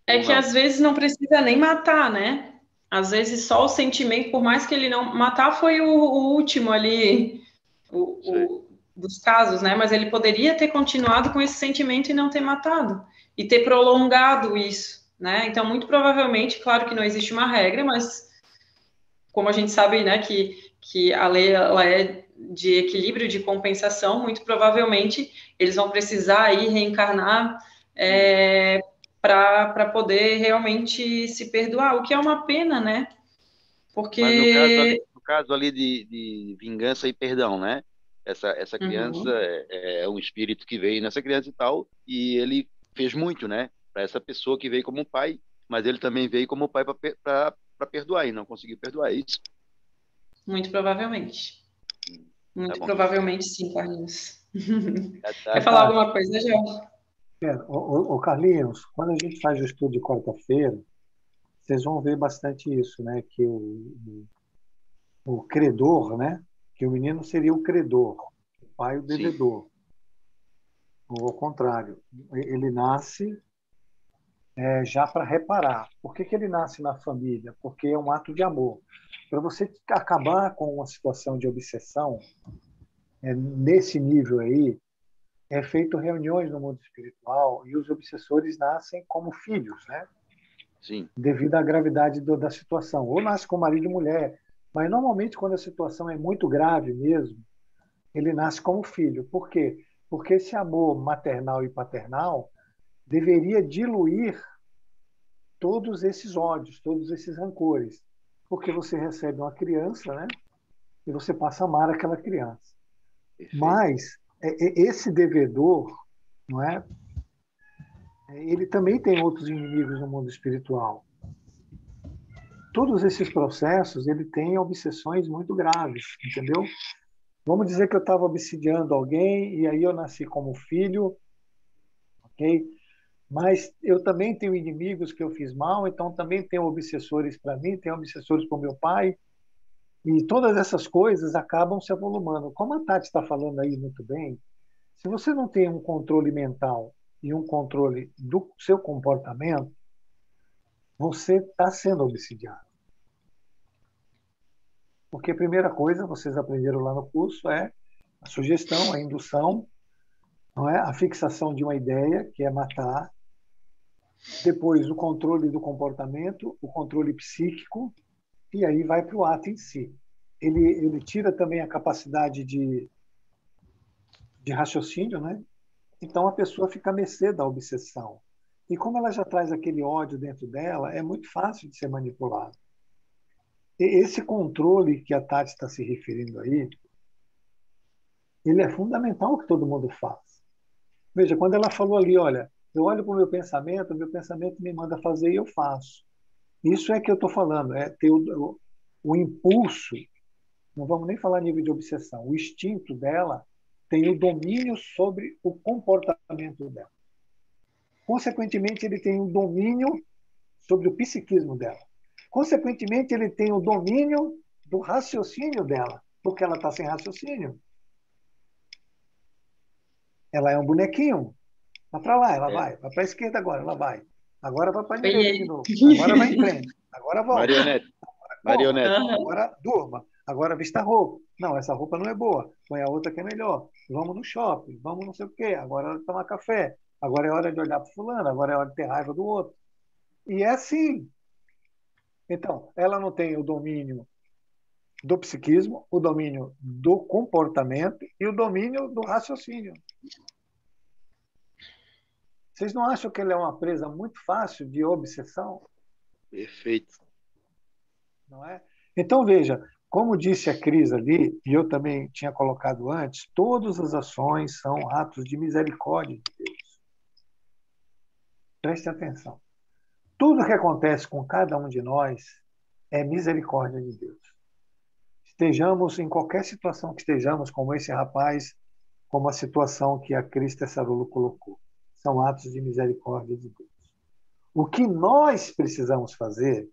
É que às vezes não precisa nem matar, né? Às vezes só o sentimento, por mais que ele não matar, foi o último ali dos casos, né? Mas ele poderia ter continuado com esse sentimento e não ter matado e ter prolongado isso, né? Então, muito provavelmente, claro que não existe uma regra, mas como a gente sabe, né, que a lei ela é de equilíbrio, de compensação, muito provavelmente eles vão precisar aí reencarnar para poder realmente se perdoar, o que é uma pena, né? Porque... Mas no caso ali de vingança e perdão, né? Essa criança é um espírito que veio nessa criança e tal, e ele fez muito, né? Para essa pessoa que veio como pai, mas ele também veio como pai para perdoar e não conseguiu perdoar, é isso? Muito provavelmente. Muito provavelmente sim, Carlinhos. Quer falar alguma coisa, Jorge? O Carlinhos, quando a gente faz o estudo de quarta-feira, vocês vão ver bastante isso, né? Que o credor, né? Que o menino seria o credor, o pai o devedor. Ou ao contrário, ele nasce já para reparar. Por que ele nasce na família? Porque é um ato de amor. Para você acabar com uma situação de obsessão, nesse nível aí, é feito reuniões no mundo espiritual e os obsessores nascem como filhos, né? Sim. Devido à gravidade da situação. Ou nasce com marido e mulher, mas normalmente quando a situação é muito grave mesmo, ele nasce como filho. Por quê? Porque esse amor maternal e paternal deveria diluir todos esses ódios, todos esses rancores, porque você recebe uma criança, né? E você passa a amar aquela criança. Perfeito. Mas esse devedor, não é? Ele também tem outros inimigos no mundo espiritual. Todos esses processos, ele tem obsessões muito graves, entendeu? Vamos dizer que eu estava obsidiando alguém e aí eu nasci como filho, ok? Mas eu também tenho inimigos que eu fiz mal, então também tenho obsessores para mim, tenho obsessores para o meu pai, e todas essas coisas acabam se avolumando. Como a Tati está falando aí muito bem, se você não tem um controle mental e um controle do seu comportamento, você está sendo obsidiado. Porque a primeira coisa, vocês aprenderam lá no curso, é a sugestão, a indução, não é? A fixação de uma ideia, que é matar. Depois, o controle do comportamento, o controle psíquico, e aí vai para o ato em si. Ele tira também a capacidade de raciocínio, né? Então, a pessoa fica à mercê da obsessão. E como ela já traz aquele ódio dentro dela, é muito fácil de ser manipulado. E esse controle que a Tati está se referindo aí, ele é fundamental que todo mundo faça. Veja, quando ela falou ali, olha, eu olho para o meu pensamento me manda fazer e eu faço. Isso é que eu estou falando, é ter o impulso, não vamos nem falar nível de obsessão, o instinto dela tem o domínio sobre o comportamento dela. Consequentemente, ele tem o domínio sobre o psiquismo dela. Consequentemente, ele tem o domínio do raciocínio dela, porque ela está sem raciocínio. Ela é um bonequinho. Vai para lá, ela vai. Vai para a esquerda agora, ela vai. Agora vai para a direita de novo. Agora vai em frente. Agora volta. Marionete. Agora durma. Agora vista a roupa. Não, essa roupa não é boa. Põe a outra que é melhor. Vamos no shopping. Vamos não sei o quê. Agora é hora de tomar café. Agora é hora de olhar para fulano. Agora é hora de ter raiva do outro. E é assim. Então, ela não tem o domínio do psiquismo, o domínio do comportamento e o domínio do raciocínio. Vocês não acham que ela é uma presa muito fácil de obsessão? Perfeito. Não é? Então, veja, como disse a Cris ali, e eu também tinha colocado antes, todas as ações são atos de misericórdia de Deus. Preste atenção. Tudo que acontece com cada um de nós é misericórdia de Deus. Estejamos em qualquer situação que estejamos, como esse rapaz, como a situação que a Cris Tessarulo colocou. São atos de misericórdia de Deus. O que nós precisamos fazer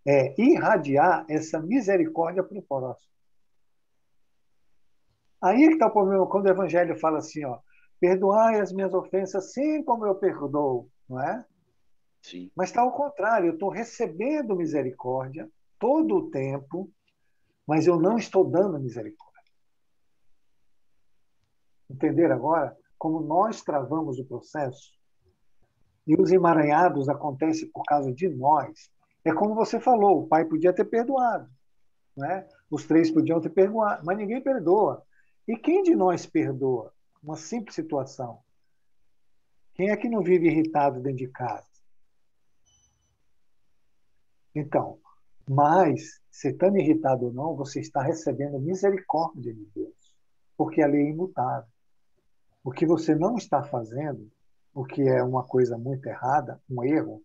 é irradiar essa misericórdia para o próximo. Aí é que está o problema, quando o Evangelho fala assim, ó, perdoai as minhas ofensas assim como eu perdoo, não é? Sim. Mas está ao contrário, eu estou recebendo misericórdia todo o tempo, mas eu não estou dando misericórdia. Entenderam agora como nós travamos o processo? E os emaranhados acontecem por causa de nós. É como você falou, o pai podia ter perdoado, né? Os 3 podiam ter perdoado, mas ninguém perdoa. E quem de nós perdoa? Uma simples situação. Quem é que não vive irritado dentro de casa? Então, mas, se estando irritado ou não, você está recebendo misericórdia de Deus, porque a lei é imutável. O que você não está fazendo, o que é uma coisa muito errada, um erro,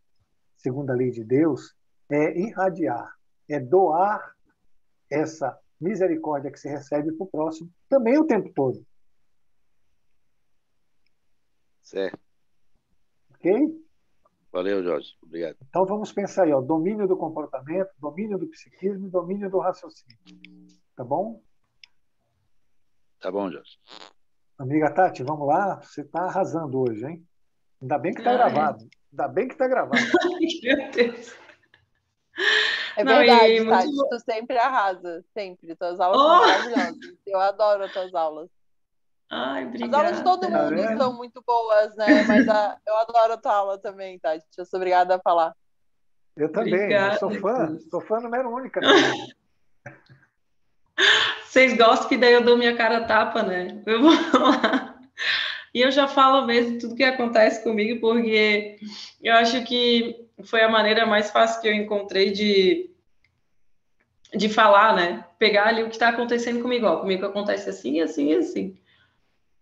segundo a lei de Deus, é irradiar, é doar essa misericórdia que você recebe para o próximo, também o tempo todo. Certo. Ok? Valeu, Jorge. Obrigado. Então vamos pensar aí, ó, domínio do comportamento, domínio do psiquismo e domínio do raciocínio. Tá bom? Tá bom, Jorge. Amiga Tati, vamos lá? Você está arrasando hoje, hein? Ainda bem que está gravado. Ainda bem que está gravado. Meu Deus. É Não, verdade, e Tati. muito- Tu sempre arrasa. Sempre. Tuas aulas Oh! são maravilhosas. Eu adoro as tuas aulas. Ai, As aulas de todo obrigada. mundo vendo? são muito boas, né? Mas eu adoro a tua aula também, Tati. Eu sou obrigada a falar. Eu também. Obrigada. Eu sou fã número 1 também. Vocês gostam que daí eu dou minha cara a tapa, né? Eu vou lá. E eu já falo mesmo tudo que acontece comigo, porque eu acho que foi a maneira mais fácil que eu encontrei de falar, né? Pegar ali o que está acontecendo comigo. Ó, comigo acontece assim, assim e assim.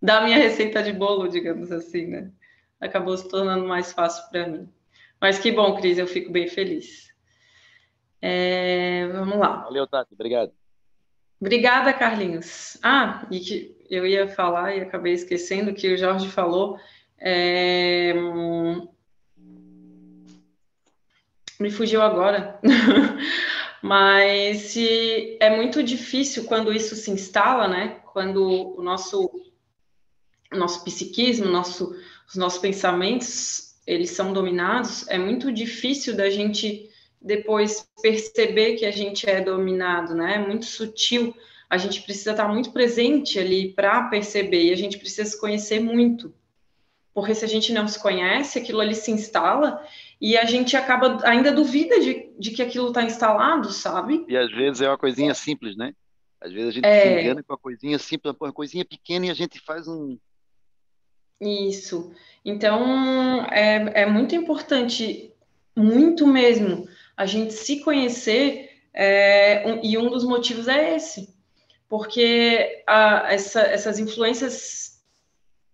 Da minha receita de bolo, digamos assim, né? Acabou se tornando mais fácil para mim. Mas que bom, Cris, eu fico bem feliz. Vamos lá. Valeu, Tati. Obrigado. Obrigada, Carlinhos. Ah, e que eu ia falar e acabei esquecendo que o Jorge falou. Me fugiu agora. Mas é muito difícil quando isso se instala, né? Quando o nosso psiquismo, os nossos pensamentos, eles são dominados, é muito difícil da gente depois perceber que a gente é dominado, né? É muito sutil. A gente precisa estar muito presente ali para perceber, e a gente precisa se conhecer muito. Porque se a gente não se conhece, aquilo ali se instala e a gente acaba, ainda duvida de que aquilo está instalado, sabe? E às vezes é uma coisinha simples, né? Às vezes a gente se engana com uma coisinha simples, uma coisinha pequena e a gente faz um... Isso. Então, é muito importante, muito mesmo, a gente se conhecer, e um dos motivos é esse, porque essas influências,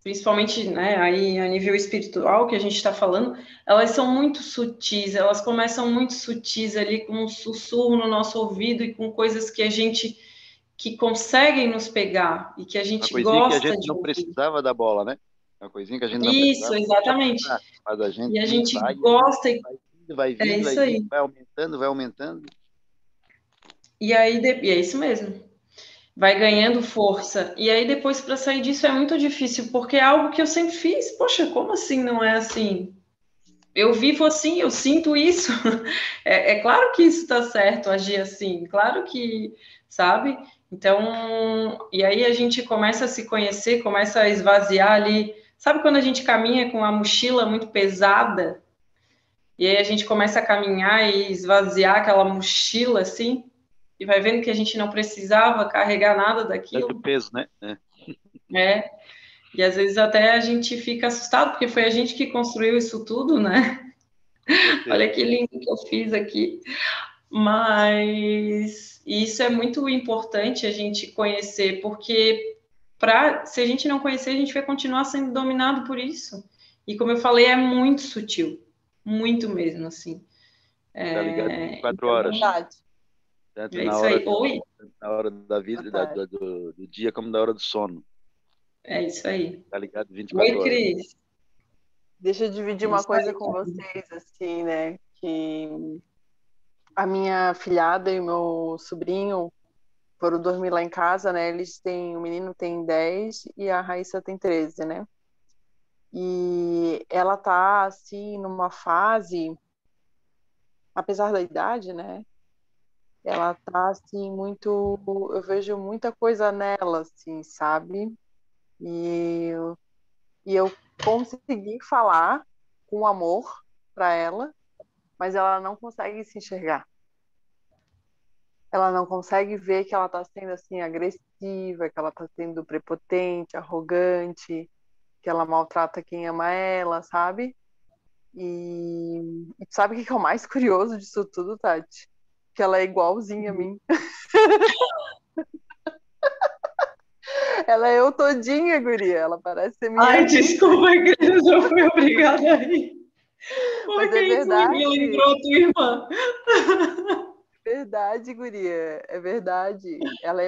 principalmente, né, aí a nível espiritual que a gente está falando, elas são muito sutis, elas começam muito sutis ali, com um sussurro no nosso ouvido e com coisas que conseguem nos pegar e que a Uma gente coisinha que a gosta gente de não ouvir. precisava da bola, né? Uma coisinha que a gente não Isso, precisava exatamente. apertar, mas a gente E a gente vai indo, gosta, vai é vindo, isso vai vindo, aí. vai aumentando, vai aumentando. E aí, e é isso mesmo. Vai ganhando força. E aí, depois, para sair disso, é muito difícil, porque é algo que eu sempre fiz. Poxa, como assim não é assim? Eu vivo assim, eu sinto isso. É claro que isso está certo, agir assim. Claro que, sabe? Então, e aí a gente começa a se conhecer, começa a esvaziar ali. Sabe quando a gente caminha com a mochila muito pesada? E aí a gente começa a caminhar e esvaziar aquela mochila, assim, e vai vendo que a gente não precisava carregar nada Tanto daquilo, peso, né? É. né? E às vezes até a gente fica assustado, porque foi a gente que construiu isso tudo, né? Com certeza. Olha que lindo que eu fiz aqui. Mas isso é muito importante a gente conhecer, porque se a gente não conhecer, a gente vai continuar sendo dominado por isso. E como eu falei, é muito sutil, muito mesmo, assim. Tá ligado 24 Então, horas. Verdade. Tanto é na isso hora, aí. Oi? na hora da vida, Verdade. do dia, como na hora do sono. É isso aí. Tá ligado 24 Oi, horas. Cris. Deixa eu dividir É uma isso coisa aí, com cara. vocês, assim, né? Que a minha filhada e o meu sobrinho foram dormir lá em casa, né? Eles têm, o menino tem 10 e a Raíssa tem 13, né? E ela tá, assim, numa fase, apesar da idade, né? Ela tá, assim, muito... Eu vejo muita coisa nela, assim, sabe? E, e eu consegui falar com amor para ela, mas ela não consegue se enxergar. Ela não consegue ver que ela está sendo assim agressiva, que ela está sendo prepotente, arrogante, que ela maltrata quem ama ela, sabe? E sabe o que é o mais curioso disso tudo, Tati? Que ela é igualzinha a mim. Ela é eu todinha, guria. Ela parece ser minha Ai, filha. desculpa, Cris, eu fui obrigada a rir. Mas é Porque isso me verdade. lembrou a tua irmã. Verdade, guria. É verdade. Ela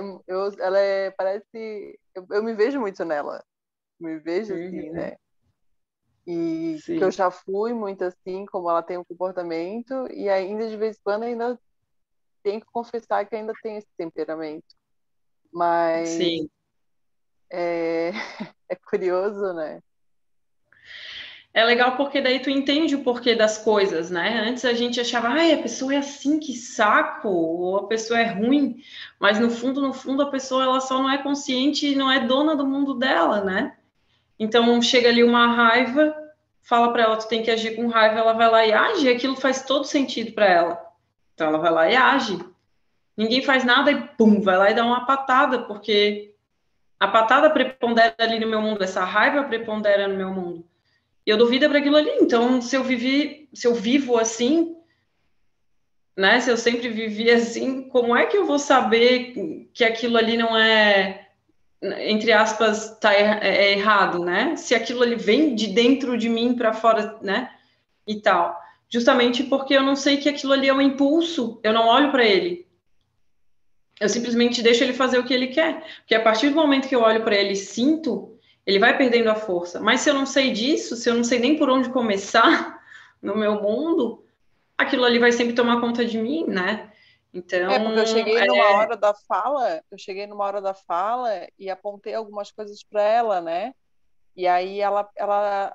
é, parece. Eu me vejo muito nela. Me vejo assim, Uhum, né? E que eu sim, já fui muito assim, como ela tem um comportamento, e ainda de vez em quando ainda tenho que confessar que ainda tem esse temperamento. Mas sim. é, é curioso, né? É legal porque daí tu entende o porquê das coisas, né? Antes a gente achava, ai, a pessoa é assim, que saco, ou a pessoa é ruim, mas no fundo, a pessoa ela só não é consciente e não é dona do mundo dela, né? Então chega ali uma raiva, fala para ela, tu tem que agir com raiva, ela vai lá e age, e aquilo faz todo sentido para ela. Então ela vai lá e age. Ninguém faz nada e pum, vai lá e dá uma patada, porque A patada prepondera ali no meu mundo, essa raiva prepondera no meu mundo. E eu dou vida para aquilo ali. Então, se eu vivo assim, né? Se eu sempre vivi assim, como é que eu vou saber que aquilo ali não é, entre aspas, é errado, né? Se aquilo ali vem de dentro de mim para fora, né? E tal. Justamente porque eu não sei que aquilo ali é um impulso, eu não olho para ele. Eu simplesmente deixo ele fazer o que ele quer. Porque a partir do momento que eu olho para ele e sinto, ele vai perdendo a força. Mas se eu não sei disso, se eu não sei nem por onde começar no meu mundo, aquilo ali vai sempre tomar conta de mim, né? Então, Porque eu cheguei numa hora da fala e apontei algumas coisas para ela, né? E aí ela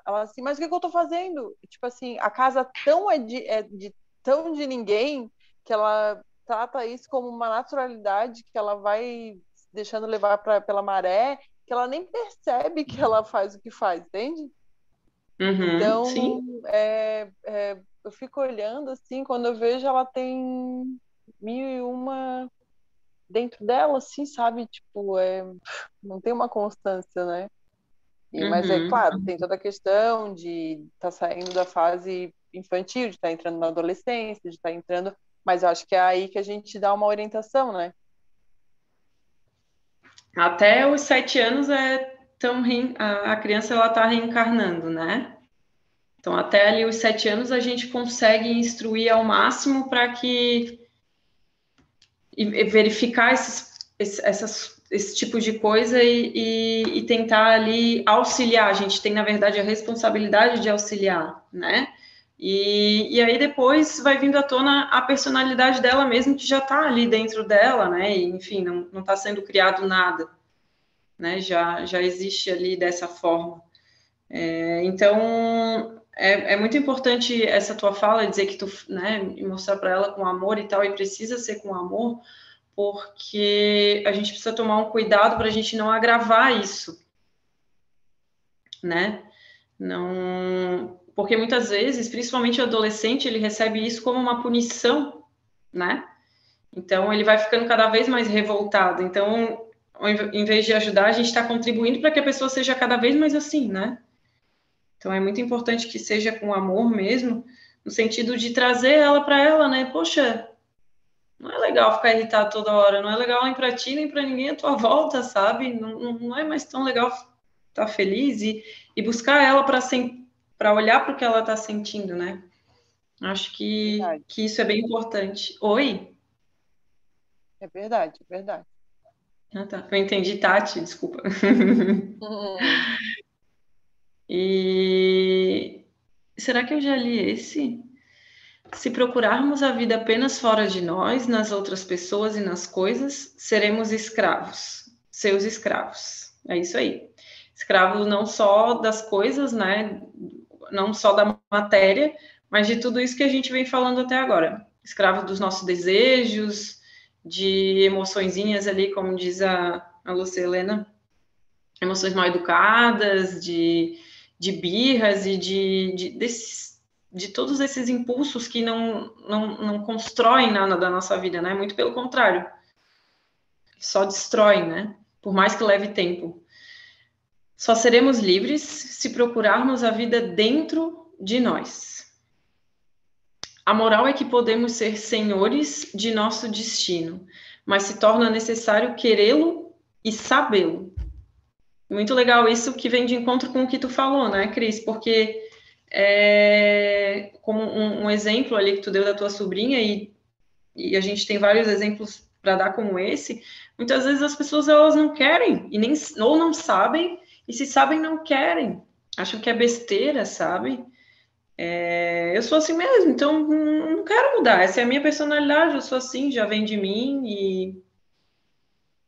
assim, mas o que eu tô fazendo? Tipo assim, a casa tão de ninguém que ela trata isso como uma naturalidade, que ela vai deixando levar pela maré, que ela nem percebe que ela faz o que faz, entende? Então, sim. eu fico olhando assim, quando eu vejo ela tem 1001 dentro dela, assim, sabe? Tipo, não tem uma constância, né? Mas é claro, tem toda a questão de estar saindo da fase infantil, de estar entrando na adolescência, de estar entrando. Mas eu acho que é aí que a gente dá uma orientação, né? Até os 7 anos a criança ela está reencarnando, né? Então, até ali os 7 anos a gente consegue instruir ao máximo para que e verificar esse tipo de coisa e tentar ali auxiliar. A gente tem, na verdade, a responsabilidade de auxiliar, né? E aí depois vai vindo à tona a personalidade dela mesmo, que já está ali dentro dela, né? E, enfim, não está sendo criado nada, né? Já existe ali dessa forma. Então, é muito importante essa tua fala, dizer que tu, né, mostrar para ela com amor e tal, e precisa ser com amor, porque a gente precisa tomar um cuidado para a gente não agravar isso, né? Não, porque muitas vezes, principalmente o adolescente, ele recebe isso como uma punição, né? Então ele vai ficando cada vez mais revoltado. Então, em vez de ajudar, a gente está contribuindo para que a pessoa seja cada vez mais assim, né? Então é muito importante que seja com amor mesmo, no sentido de trazer ela para ela, né? Poxa, não é legal ficar irritado toda hora, não é legal nem para ti, nem para ninguém à tua volta, sabe? Não é mais tão legal estar feliz e buscar ela para olhar para o que ela está sentindo, né? Acho que isso é bem importante. Oi? É verdade, é verdade. Ah, tá. Eu entendi, Tati, desculpa. E será que eu já li esse? Se procurarmos a vida apenas fora de nós, nas outras pessoas e nas coisas, seremos escravos, seus escravos. É isso aí. Escravo não só das coisas, né? Não só da matéria, mas de tudo isso que a gente vem falando até agora. Escravo dos nossos desejos, de emoçõezinhas ali, como diz a Lúcia Helena, emoções mal educadas, de birras e de todos esses impulsos que não constroem nada da nossa vida, né? Muito pelo contrário, só destroem, né? Por mais que leve tempo. Só seremos livres se procurarmos a vida dentro de nós. A moral é que podemos ser senhores de nosso destino, mas se torna necessário querê-lo e sabê-lo. Muito legal isso que vem de encontro com o que tu falou, né, Cris? Porque como um exemplo ali que tu deu da tua sobrinha, e a gente tem vários exemplos para dar como esse, muitas vezes as pessoas elas não querem, ou não sabem, e se sabem, não querem. Acham que é besteira, sabe? Eu sou assim mesmo, então não quero mudar. Essa é a minha personalidade, eu sou assim, já vem de mim, e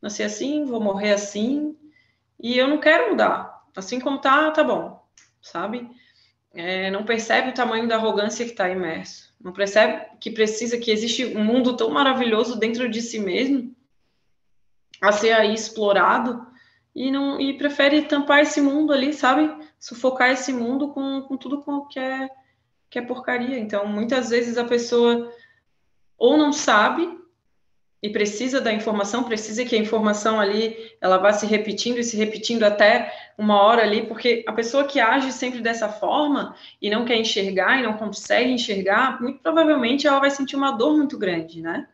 nasci assim, vou morrer assim, e eu não quero mudar. Assim como tá bom, sabe? Não percebe o tamanho da arrogância que está imerso. Não percebe que existe um mundo tão maravilhoso dentro de si mesmo a ser aí explorado e prefere tampar esse mundo ali, sabe? Sufocar esse mundo com tudo que é porcaria. Então, muitas vezes a pessoa ou não sabe e precisa da informação, precisa que a informação ali, ela vá se repetindo e se repetindo até uma hora ali, porque a pessoa que age sempre dessa forma e não quer enxergar e não consegue enxergar, muito provavelmente ela vai sentir uma dor muito grande, né?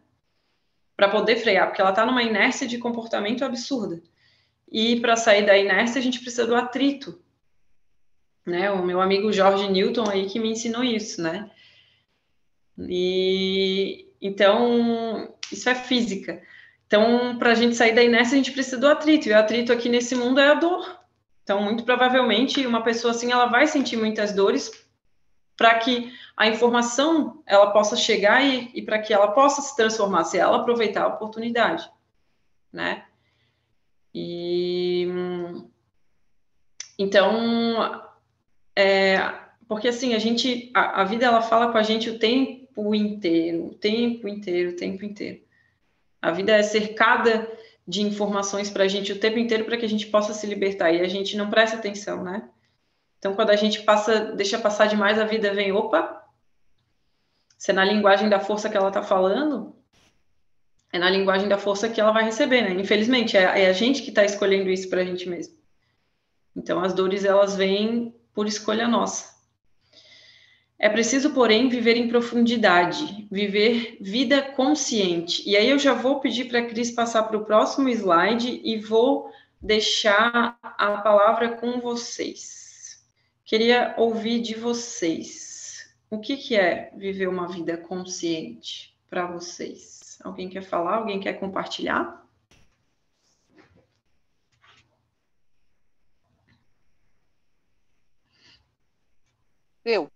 Para poder frear, porque ela está numa inércia de comportamento absurda. E para sair da inércia, a gente precisa do atrito, né? O meu amigo Jorge Newton aí que me ensinou isso, né? E então, isso é física. Então, para a gente sair da inércia, a gente precisa do atrito. E o atrito aqui nesse mundo é a dor. Então, muito provavelmente, uma pessoa assim, ela vai sentir muitas dores para que a informação ela possa chegar e para que ela possa se transformar, se ela aproveitar a oportunidade, né? E então, porque assim, a vida ela fala com a gente o tempo inteiro, o tempo inteiro, o tempo inteiro. A vida é cercada de informações para a gente o tempo inteiro para que a gente possa se libertar e a gente não presta atenção, né? Então, quando a gente deixa passar demais, a vida vem, opa, se é na linguagem da força que ela está falando, é na linguagem da força que ela vai receber, né? Infelizmente, é a gente que está escolhendo isso para a gente mesmo. Então, as dores, elas vêm por escolha nossa. É preciso, porém, viver em profundidade, viver vida consciente. E aí eu já vou pedir para a Cris passar para o próximo slide e vou deixar a palavra com vocês. Queria ouvir de vocês. O que é viver uma vida consciente para vocês? Alguém quer falar? Alguém quer compartilhar? Eu.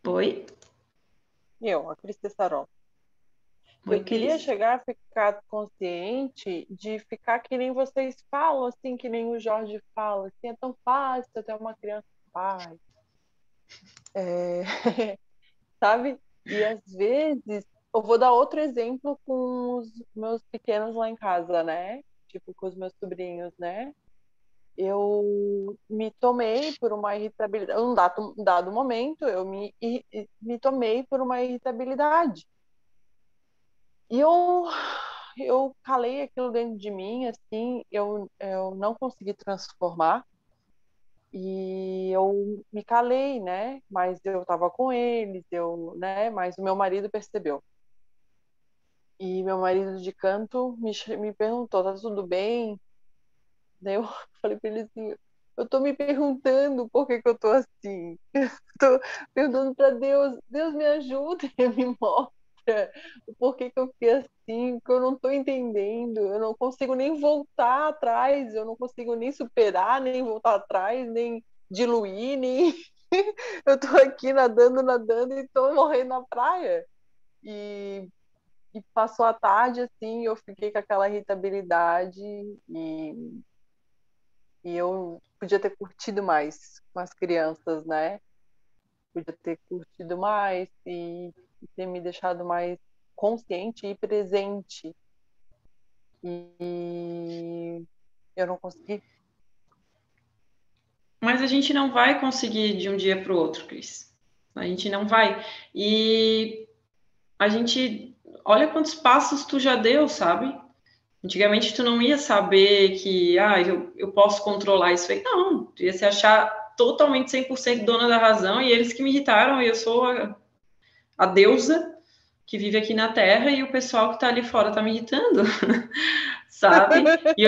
Oi? A Cris Tessarol. Oi, Eu queria Cris. chegar a ficar consciente de ficar que nem vocês falam, assim, que nem o Jorge fala, assim, é tão fácil até uma criança faz. Sabe? E às vezes, eu vou dar outro exemplo com os meus pequenos lá em casa, né? Tipo, com os meus sobrinhos, né? Eu me tomei por uma irritabilidade, um dado momento, eu me tomei por uma irritabilidade. E eu calei aquilo dentro de mim, assim, eu não consegui transformar. E eu me calei, né? Mas eu estava com eles, né? Mas o meu marido percebeu. E meu marido de canto me perguntou, tá tudo bem? Daí eu falei para ele assim, eu tô me perguntando por que eu tô assim. Tô perguntando para Deus, Deus me ajuda, me mostra o porquê que eu fiquei assim, que eu não tô entendendo, eu não consigo nem voltar atrás, eu não consigo nem superar, nem voltar atrás, nem diluir, nem eu tô aqui nadando e tô morrendo na praia. E passou a tarde assim, eu fiquei com aquela irritabilidade e eu podia ter curtido mais com as crianças, né? Podia ter curtido mais e ter me deixado mais consciente e presente. E eu não consegui. Mas a gente não vai conseguir de um dia para o outro, Cris. A gente não vai. E a gente... Olha quantos passos tu já deu, sabe? Antigamente tu não ia saber que eu posso controlar isso aí. Não, tu ia se achar totalmente 100% dona da razão e eles que me irritaram e eu sou a deusa que vive aqui na Terra e o pessoal que tá ali fora tá me irritando, sabe? E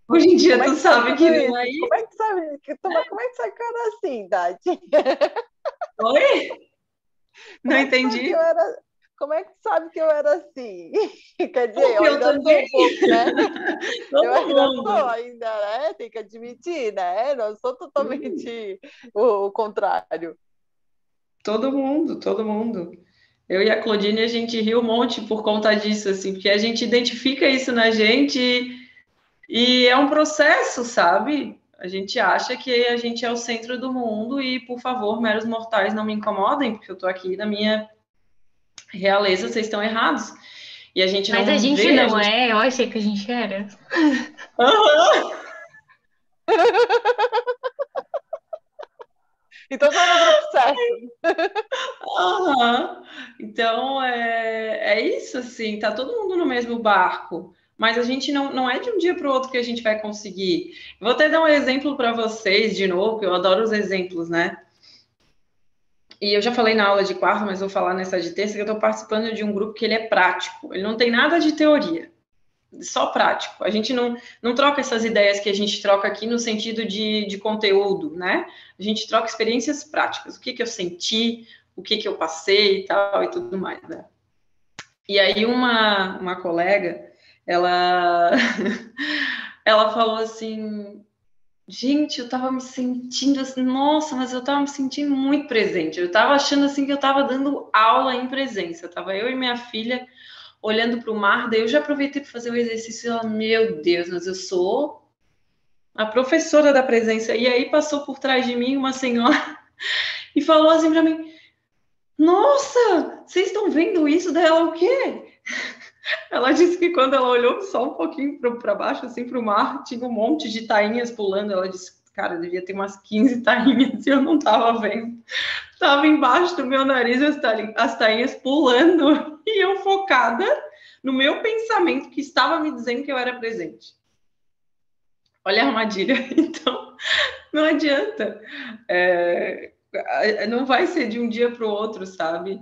hoje em dia tu sabe que não é isso. Como é que sabe? Como é que sabe que eu era assim, Dati? Oi? Não entendi. Como é que sabe que eu era assim? Quer dizer, Porque eu ainda sou um pouco, né? Eu ainda sou, né? Tem que admitir, né? Não sou totalmente o contrário. Todo mundo. Eu e a Claudine, a gente riu um monte por conta disso, assim, porque a gente identifica isso na gente e é um processo, sabe? A gente acha que a gente é o centro do mundo e, por favor, meros mortais não me incomodem, porque eu tô aqui na minha realeza, vocês estão errados. E a gente Mas não a gente vê, não é, eu achei que a gente era. Uhum. Então, estou no grupo certo. Aham. Então, é isso, assim, tá todo mundo no mesmo barco, mas a gente não é de um dia para o outro que a gente vai conseguir. Vou até dar um exemplo para vocês, de novo, que eu adoro os exemplos, né? E eu já falei na aula de quarta, mas vou falar nessa de terça, que eu estou participando de um grupo que ele é prático, ele não tem nada de teoria, só prático. A gente não troca essas ideias que a gente troca aqui no sentido de conteúdo, né? A gente troca experiências práticas, o que eu senti, o que eu passei e tal, e tudo mais, né? E aí uma colega, ela, ela falou assim, gente, eu tava me sentindo assim, nossa, mas eu tava me sentindo muito presente. Eu tava achando assim que eu tava dando aula em presença. Tava eu e minha filha olhando para o mar, daí eu já aproveitei para fazer o exercício. Ela, meu Deus, mas eu sou a professora da presença. E aí passou por trás de mim uma senhora e falou assim para mim: nossa, vocês estão vendo isso? Daí ela, o quê? Ela disse que quando ela olhou só um pouquinho para baixo, assim, para o mar, tinha um monte de tainhas pulando. Ela disse, cara, devia ter umas 15 tainhas e eu não estava vendo. Estava embaixo do meu nariz as tainhas pulando e eu focada no meu pensamento que estava me dizendo que eu era presente. Olha a armadilha. Então, não adianta. Não vai ser de um dia para o outro, sabe?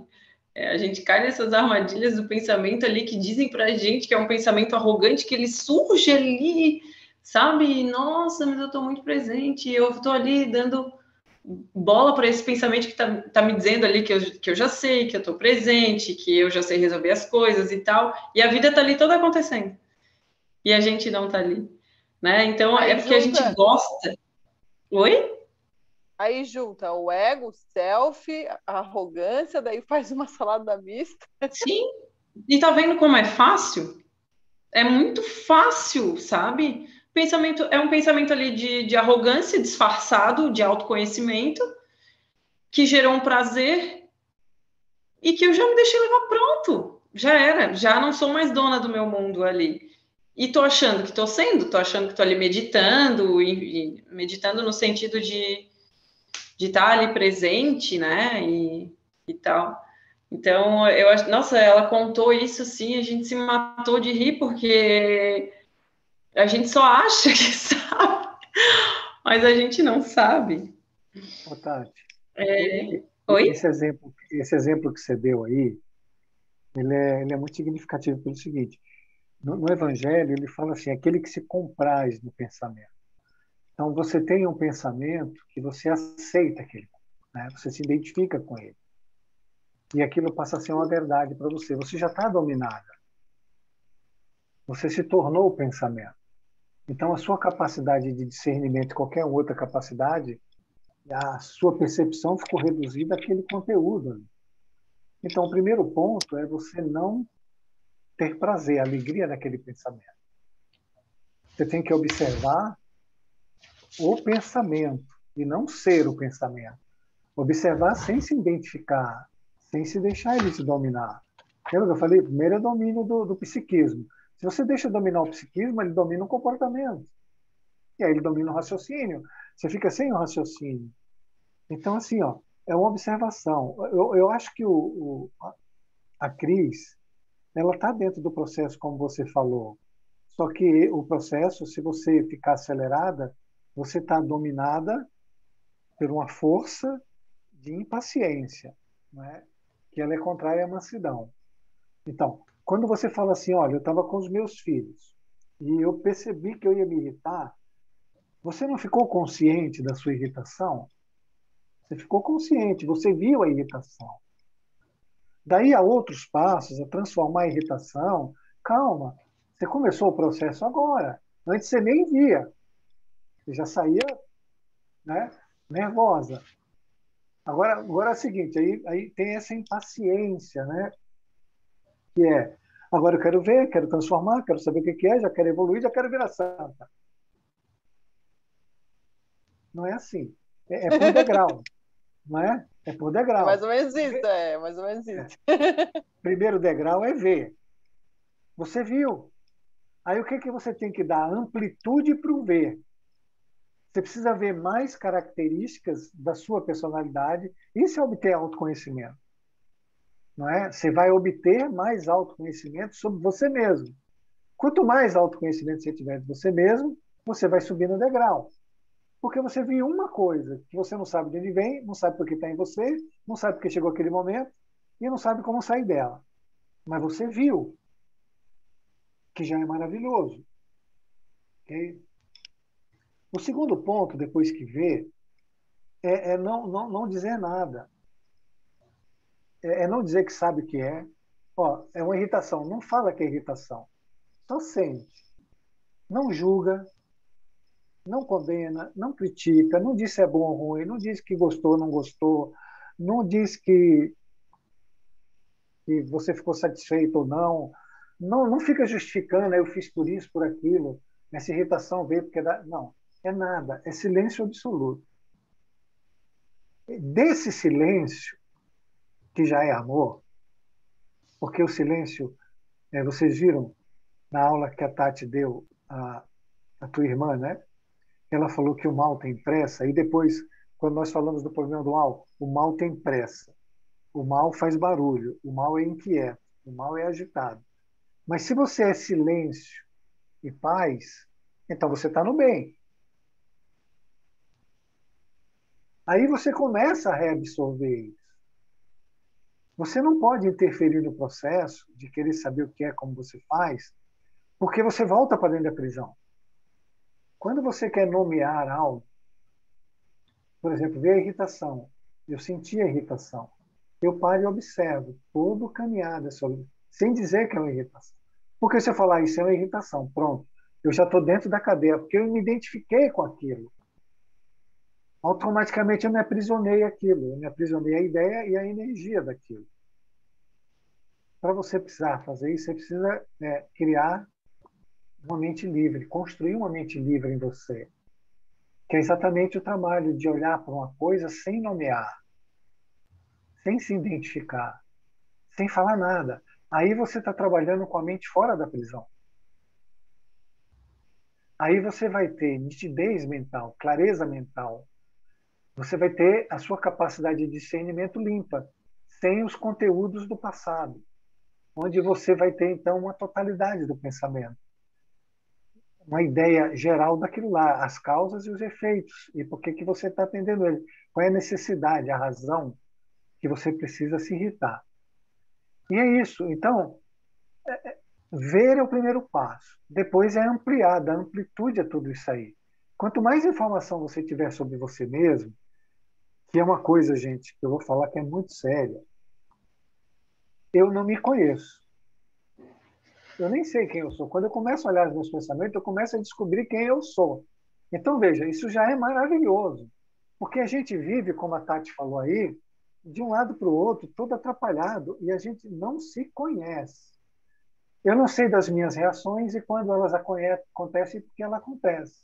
A gente cai nessas armadilhas do pensamento ali que dizem pra gente que é um pensamento arrogante, que ele surge ali, sabe? Nossa, mas eu tô muito presente, eu tô ali dando bola para esse pensamento que tá me dizendo ali que eu já sei, que eu tô presente, que eu já sei resolver as coisas e tal, e a vida tá ali toda acontecendo, e a gente não tá ali, né? Então, Aí é porque a gente junta, gosta. Oi? aí junta o ego, o self, a arrogância, daí faz uma salada mista. Sim. E tá vendo como é fácil? É muito fácil, sabe? Pensamento é um pensamento ali de arrogância disfarçado, de autoconhecimento, que gerou um prazer e que eu já me deixei levar pronto. Já era, já não sou mais dona do meu mundo ali. E tô achando que tô sendo, tô achando que tô ali meditando, e meditando no sentido de estar ali presente, né? E tal. Então, eu acho, nossa, ela contou isso assim, a gente se matou de rir, porque a gente só acha que sabe, mas a gente não sabe. Ô, Tati, Oi? esse exemplo que você deu aí, ele é muito significativo pelo seguinte: no Evangelho ele fala assim, aquele que se compraz no pensamento. Então você tem um pensamento que você aceita aquele, né? Você se identifica com ele e aquilo passa a ser uma verdade para você. Você já está dominada. Você se tornou o pensamento. Então a sua capacidade de discernimento, qualquer outra capacidade, a sua percepção ficou reduzida àquele conteúdo. Então, o primeiro ponto é você não ter prazer, alegria naquele pensamento. Você tem que observar o pensamento e não ser o pensamento. Observar sem se identificar, sem se deixar ele te dominar. Lembra que eu falei? Primeiro é o domínio do psiquismo. Se você deixa dominar o psiquismo, ele domina o comportamento. E aí ele domina o raciocínio. Você fica sem o raciocínio. Então, assim, ó, é uma observação. Eu acho que a Cris, ela está dentro do processo, como você falou. Só que o processo, se você ficar acelerada, você está dominada por uma força de impaciência, né? Que ela é contrária à mansidão. Então, quando você fala assim, olha, eu estava com os meus filhos e eu percebi que eu ia me irritar, você não ficou consciente da sua irritação? Você ficou consciente, você viu a irritação. Daí a outros passos, a transformar a irritação. Calma, você começou o processo agora. Antes você nem via. Você já saía, né, nervosa. Agora é o seguinte, aí tem essa impaciência, né? Que é, agora eu quero ver, quero transformar, quero saber o que é, já quero evoluir, já quero virar santa. Não é assim. É por degrau, não é? É por É mais degrau. ou menos isso, mais ou menos isso. Primeiro degrau é ver. Você viu. Aí o que você tem que dar? Amplitude para o ver. Você precisa ver mais características da sua personalidade. Isso é obter autoconhecimento, não é? Você vai obter mais autoconhecimento sobre você mesmo. Quanto mais autoconhecimento você tiver de você mesmo, você vai subir no degrau. Porque você viu uma coisa que você não sabe de onde vem, não sabe por que está em você, não sabe por que chegou aquele momento e não sabe como sair dela. Mas você viu, que já é maravilhoso. Okay? O segundo ponto, depois que vê, é não dizer nada. É não dizer que sabe o que é. Ó, é uma irritação. Não fala que é irritação. Só sente. Não julga, não condena, não critica, não diz se é bom ou ruim, não diz que gostou ou não gostou, não diz que você ficou satisfeito ou não. Não fica justificando, eu fiz por isso, por aquilo, essa irritação veio porque... Não, é nada, é silêncio absoluto. Desse silêncio, que já é amor, porque o silêncio, vocês viram na aula que a Tati deu, a tua irmã, né? Ela falou que o mal tem pressa, e depois, quando nós falamos do problema do mal, o mal tem pressa. O mal faz barulho, o mal é inquieto, o mal é agitado. Mas se você é silêncio e paz, então você está no bem. Aí você começa a reabsorver isso. Você não pode interferir no processo de querer saber o que é, como você faz, porque você volta para dentro da prisão. Quando você quer nomear algo, por exemplo, ver a irritação, eu senti a irritação, eu paro e observo todo caminhada sobre, sem dizer que é uma irritação. Porque se eu falar isso é uma irritação, pronto, eu já estou dentro da cadeia, porque eu me identifiquei com aquilo. Automaticamente eu me aprisionei aquilo, eu me aprisionei a ideia e a energia daquilo. Para você precisar fazer isso, você precisa criar uma mente livre, construir uma mente livre em você, que é exatamente o trabalho de olhar para uma coisa sem nomear, sem se identificar, sem falar nada. Aí você está trabalhando com a mente fora da prisão. Aí você vai ter nitidez mental, clareza mental. Você vai ter a sua capacidade de discernimento limpa, sem os conteúdos do passado, onde você vai ter, então, uma totalidade do pensamento. Uma ideia geral daquilo lá, as causas e os efeitos, e por que você está atendendo ele. Qual é a necessidade, a razão que você precisa se irritar. E é isso. Então, ver é o primeiro passo. Depois é ampliar, dar amplitude a tudo isso aí. Quanto mais informação você tiver sobre você mesmo, que é uma coisa, gente, que eu vou falar que é muito séria, eu não me conheço. Eu nem sei quem eu sou. Quando eu começo a olhar os meus pensamentos, eu começo a descobrir quem eu sou. Então, veja, isso já é maravilhoso. Porque a gente vive, como a Tati falou aí, de um lado para o outro, todo atrapalhado, e a gente não se conhece. Eu não sei das minhas reações e quando elas acontecem, porque ela acontece.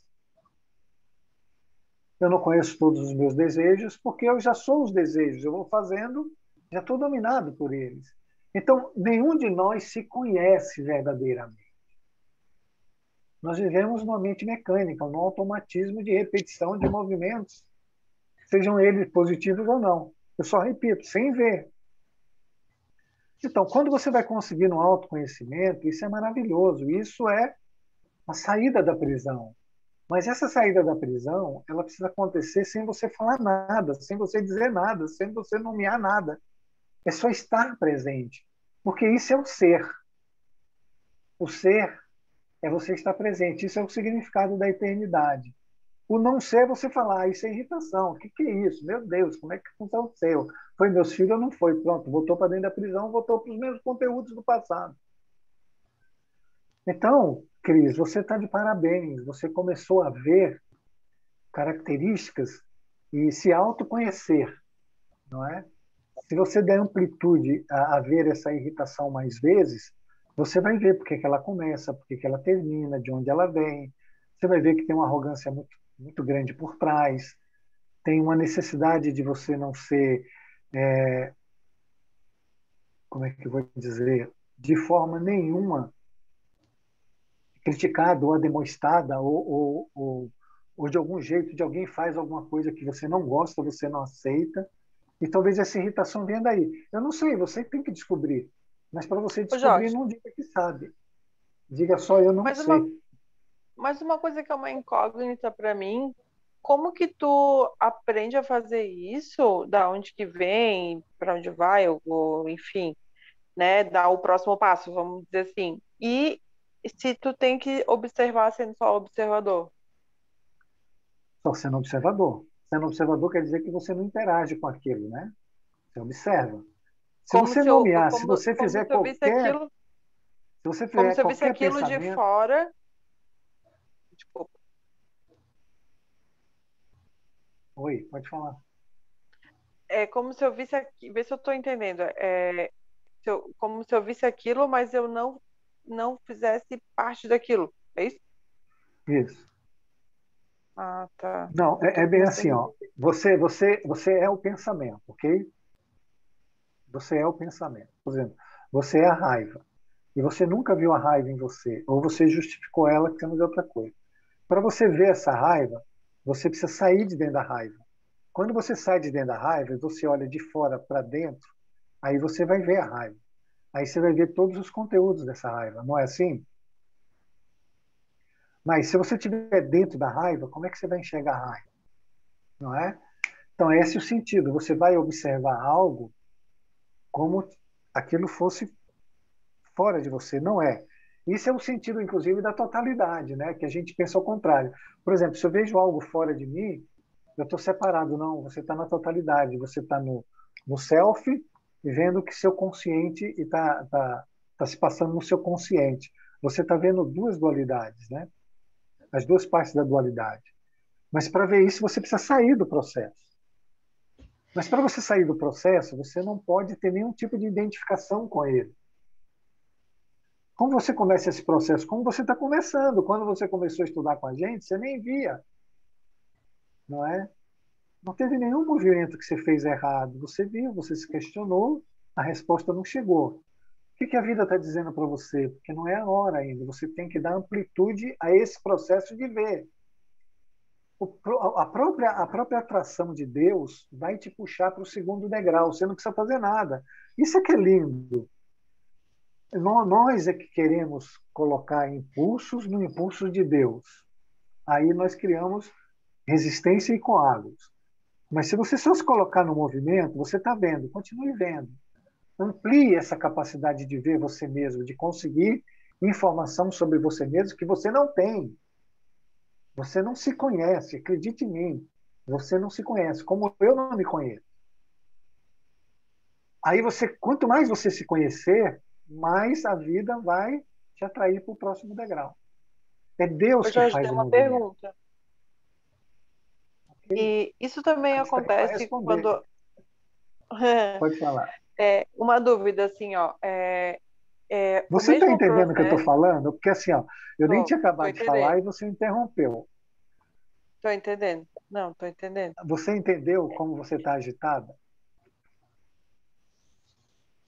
Eu não conheço todos os meus desejos, porque eu já sou os desejos. Eu vou fazendo, já estou dominado por eles. Então, nenhum de nós se conhece verdadeiramente. Nós vivemos numa mente mecânica, num automatismo de repetição de movimentos, sejam eles positivos ou não. Eu só repito, sem ver. Então, quando você vai conseguir um autoconhecimento, isso é maravilhoso. Isso é a saída da prisão. Mas essa saída da prisão, ela precisa acontecer sem você falar nada, sem você dizer nada, sem você nomear nada. É só estar presente. Porque isso é o ser. O ser é você estar presente. Isso é o significado da eternidade. O não ser é você falar, isso é irritação. O que é isso? Meu Deus, como é que aconteceu? Foi meus filhos ou não foi? Pronto, voltou para dentro da prisão, voltou para os mesmos conteúdos do passado. Então, Cris, você está de parabéns. Você começou a ver características e se autoconhecer, não é? Se você der amplitude a ver essa irritação mais vezes, você vai ver por que ela começa, por que ela termina, de onde ela vem. Você vai ver que tem uma arrogância muito, muito grande por trás, tem uma necessidade de você não ser, como é que eu vou dizer, de forma nenhuma criticada ou ademoestada ou ou de algum jeito, de alguém faz alguma coisa que você não gosta, você não aceita, e talvez essa irritação venha daí. Eu não sei, você tem que descobrir. Mas para você Ô, descobrir, Jorge, não diga que sabe. Diga só, eu não mas sei. uma coisa que é uma incógnita para mim, como que tu aprende a fazer isso? Da onde que vem, para onde vai, ou enfim, né? Dar o próximo passo, vamos dizer assim. E se tu tem que observar sendo só observador? Só sendo observador. Sendo observador quer dizer que você não interage com aquilo, né? Você observa. Se Como você se eu, nomear, se como, você como fizer se eu visse qualquer, aquilo, se você como fizer se eu visse qualquer aquilo de pensamento, fora. Desculpa. oi, pode falar. É como se eu visse aqui, vê se eu estou entendendo. Como se eu visse aquilo, mas eu não fizesse parte daquilo. É isso? Isso. Ah, tá. Não, Eu tô é bem assim, começando. ó. Você é o pensamento, ok? Você é o pensamento. Por exemplo, você é a raiva. E você nunca viu a raiva em você, ou você justificou ela sendo outra coisa. Para você ver essa raiva, você precisa sair de dentro da raiva. Quando você sai de dentro da raiva e você olha de fora para dentro, aí você vai ver a raiva. Aí você vai ver todos os conteúdos dessa raiva, não é assim? Mas se você estiver dentro da raiva, como é que você vai enxergar a raiva? Não é? Então, esse é o sentido. Você vai observar algo como aquilo fosse fora de você. Não é. Isso é o sentido, inclusive, da totalidade, né? Que a gente pensa ao contrário. Por exemplo, se eu vejo algo fora de mim, eu estou separado. Não, você está na totalidade. Você está no self e vendo que seu consciente tá se passando no seu consciente. Você está vendo duas dualidades, né? As duas partes da dualidade. Mas para ver isso, você precisa sair do processo. Mas para você sair do processo, você não pode ter nenhum tipo de identificação com ele. Como você começa esse processo? Como você está começando. Quando você começou a estudar com a gente, você nem via, não é? Não teve nenhum movimento que você fez errado. Você viu, você se questionou, a resposta não chegou. O que a vida está dizendo para você? Porque não é a hora ainda. Você tem que dar amplitude a esse processo de ver. A própria atração de Deus vai te puxar para o segundo degrau. Você não precisa fazer nada. Isso é que é lindo. Nós é que queremos colocar impulsos no impulso de Deus. Aí nós criamos resistência e coágulos. Mas se você só se colocar no movimento, você está vendo, continue vendo. Amplie essa capacidade de ver você mesmo, de conseguir informação sobre você mesmo que você não tem. Você não se conhece, acredite em mim. Você não se conhece, como eu não me conheço. Aí quanto mais você se conhecer, mais a vida vai te atrair para o próximo degrau. É Deus Ô, que Jorge, faz tem o uma movimento. pergunta. Ok? E isso também Aí você vai acontece responder. quando. Pode falar. Uma dúvida, assim, ó. O Você está mesmo entendendo o que eu estou processo. falando? Porque assim, ó, eu nem tinha Tô acabado de falar entendendo. e você interrompeu. Tô entendendo. Não, tô entendendo. Você entendeu como você está agitada?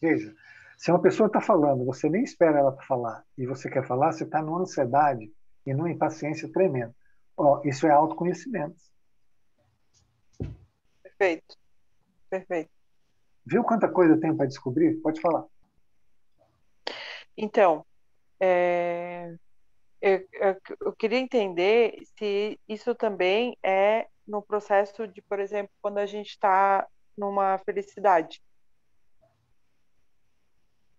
Veja, se uma pessoa está falando, você nem espera ela para falar, e você quer falar, você está numa ansiedade e numa impaciência tremenda. Ó, isso é autoconhecimento. Perfeito, perfeito. Viu quanta coisa tem para descobrir? Pode falar. Então, eu queria entender se isso também é no processo de, por exemplo, quando a gente está numa felicidade.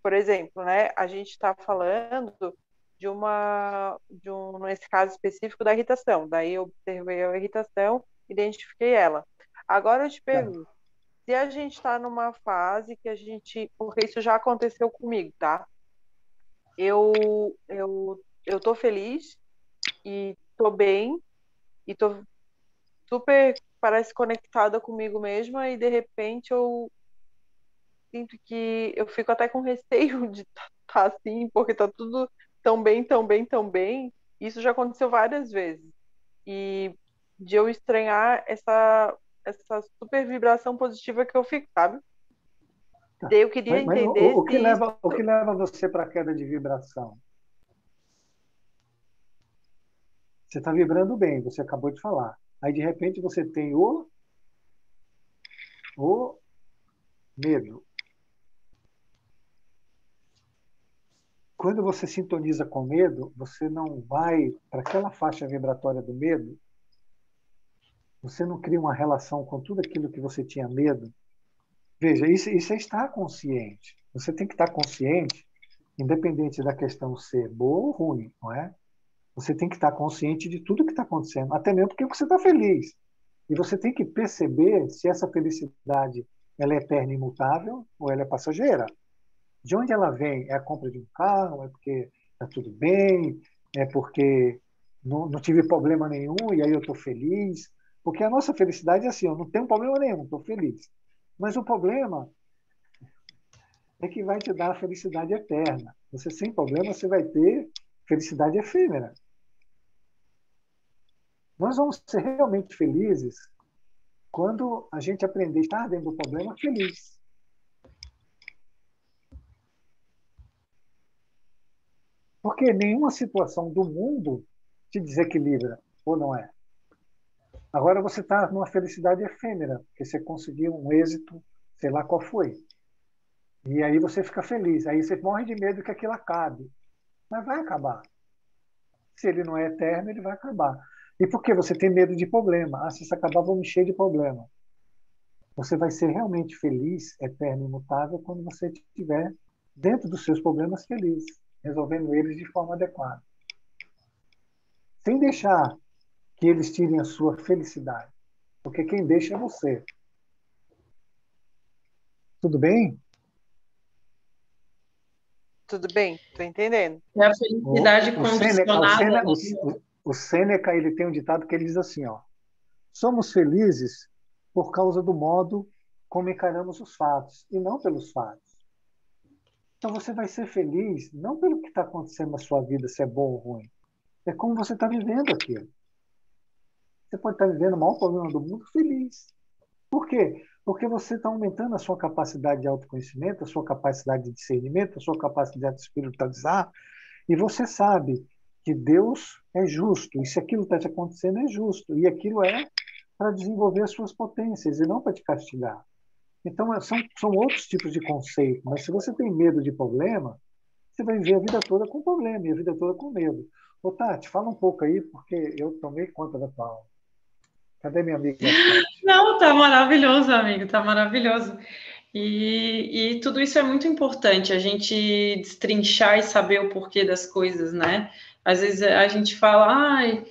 Por exemplo, né, a gente está falando nesse caso específico da irritação. Daí eu observei a irritação, identifiquei ela. Agora eu te Certo. pergunto, se a gente está numa fase que porque isso já aconteceu comigo, tá? Eu tô feliz e tô bem e tô super, parece conectada comigo mesma e de repente eu sinto que eu fico até com receio de estar assim, porque tá tudo tão bem, tão bem, tão bem. Isso já aconteceu várias vezes. E de eu estranhar essa super vibração positiva que eu fico, sabe? Tá. Daí eu queria Mas entender o se que isso. leva você para a queda de vibração? Você está vibrando bem, você acabou de falar. Aí, de repente, você tem o medo. Quando você sintoniza com medo, você não vai para aquela faixa vibratória do medo, você não cria uma relação com tudo aquilo que você tinha medo. Veja, isso é estar consciente. Você tem que estar consciente, independente da questão ser boa ou ruim, não é? Você tem que estar consciente de tudo que está acontecendo, até mesmo porque você está feliz. E você tem que perceber se essa felicidade ela é eterna e imutável ou ela é passageira. De onde ela vem? É a compra de um carro? É porque está tudo bem? É porque não tive problema nenhum e aí eu estou feliz? Porque a nossa felicidade é assim, eu não tenho problema nenhum, estou feliz. Mas o problema é que vai te dar a felicidade eterna. Você sem problema, você vai ter felicidade efêmera. Nós vamos ser realmente felizes quando a gente aprender a estar dentro do problema feliz. Porque nenhuma situação do mundo te desequilibra, ou não é? Agora você está numa felicidade efêmera, porque você conseguiu um êxito, sei lá qual foi. E aí você fica feliz. Aí você morre de medo que aquilo acabe. Mas vai acabar. Se ele não é eterno, ele vai acabar. E por que você tem medo de problema? Ah, se isso acabar, vou me encher de problema. Você vai ser realmente feliz, eterno e imutável, quando você estiver dentro dos seus problemas feliz, resolvendo eles de forma adequada. Sem deixar que eles tirem a sua felicidade. Porque quem deixa é você. Tudo bem? Tudo bem? Tô entendendo. É a felicidade condicionada. O Sêneca, ele tem um ditado que ele diz assim, ó: somos felizes por causa do modo como encaramos os fatos, e não pelos fatos. Então você vai ser feliz não pelo que está acontecendo na sua vida, se é bom ou ruim. É como você está vivendo aquilo. Você pode estar vivendo o maior problema do mundo feliz. Por quê? Porque você está aumentando a sua capacidade de autoconhecimento, a sua capacidade de discernimento, a sua capacidade de espiritualizar, e você sabe que Deus é justo, e se aquilo está te acontecendo é justo, e aquilo é para desenvolver as suas potências e não para te castigar. Então, são outros tipos de conceito, mas se você tem medo de problema, você vai viver a vida toda com problema e a vida toda com medo. Ô, Tati, fala um pouco aí, porque eu tomei conta da tua aula. Cadê minha amiga Tati? Não, tá maravilhoso, amigo, tá maravilhoso. E tudo isso é muito importante, a gente destrinchar e saber o porquê das coisas, né? Às vezes a gente fala, ai,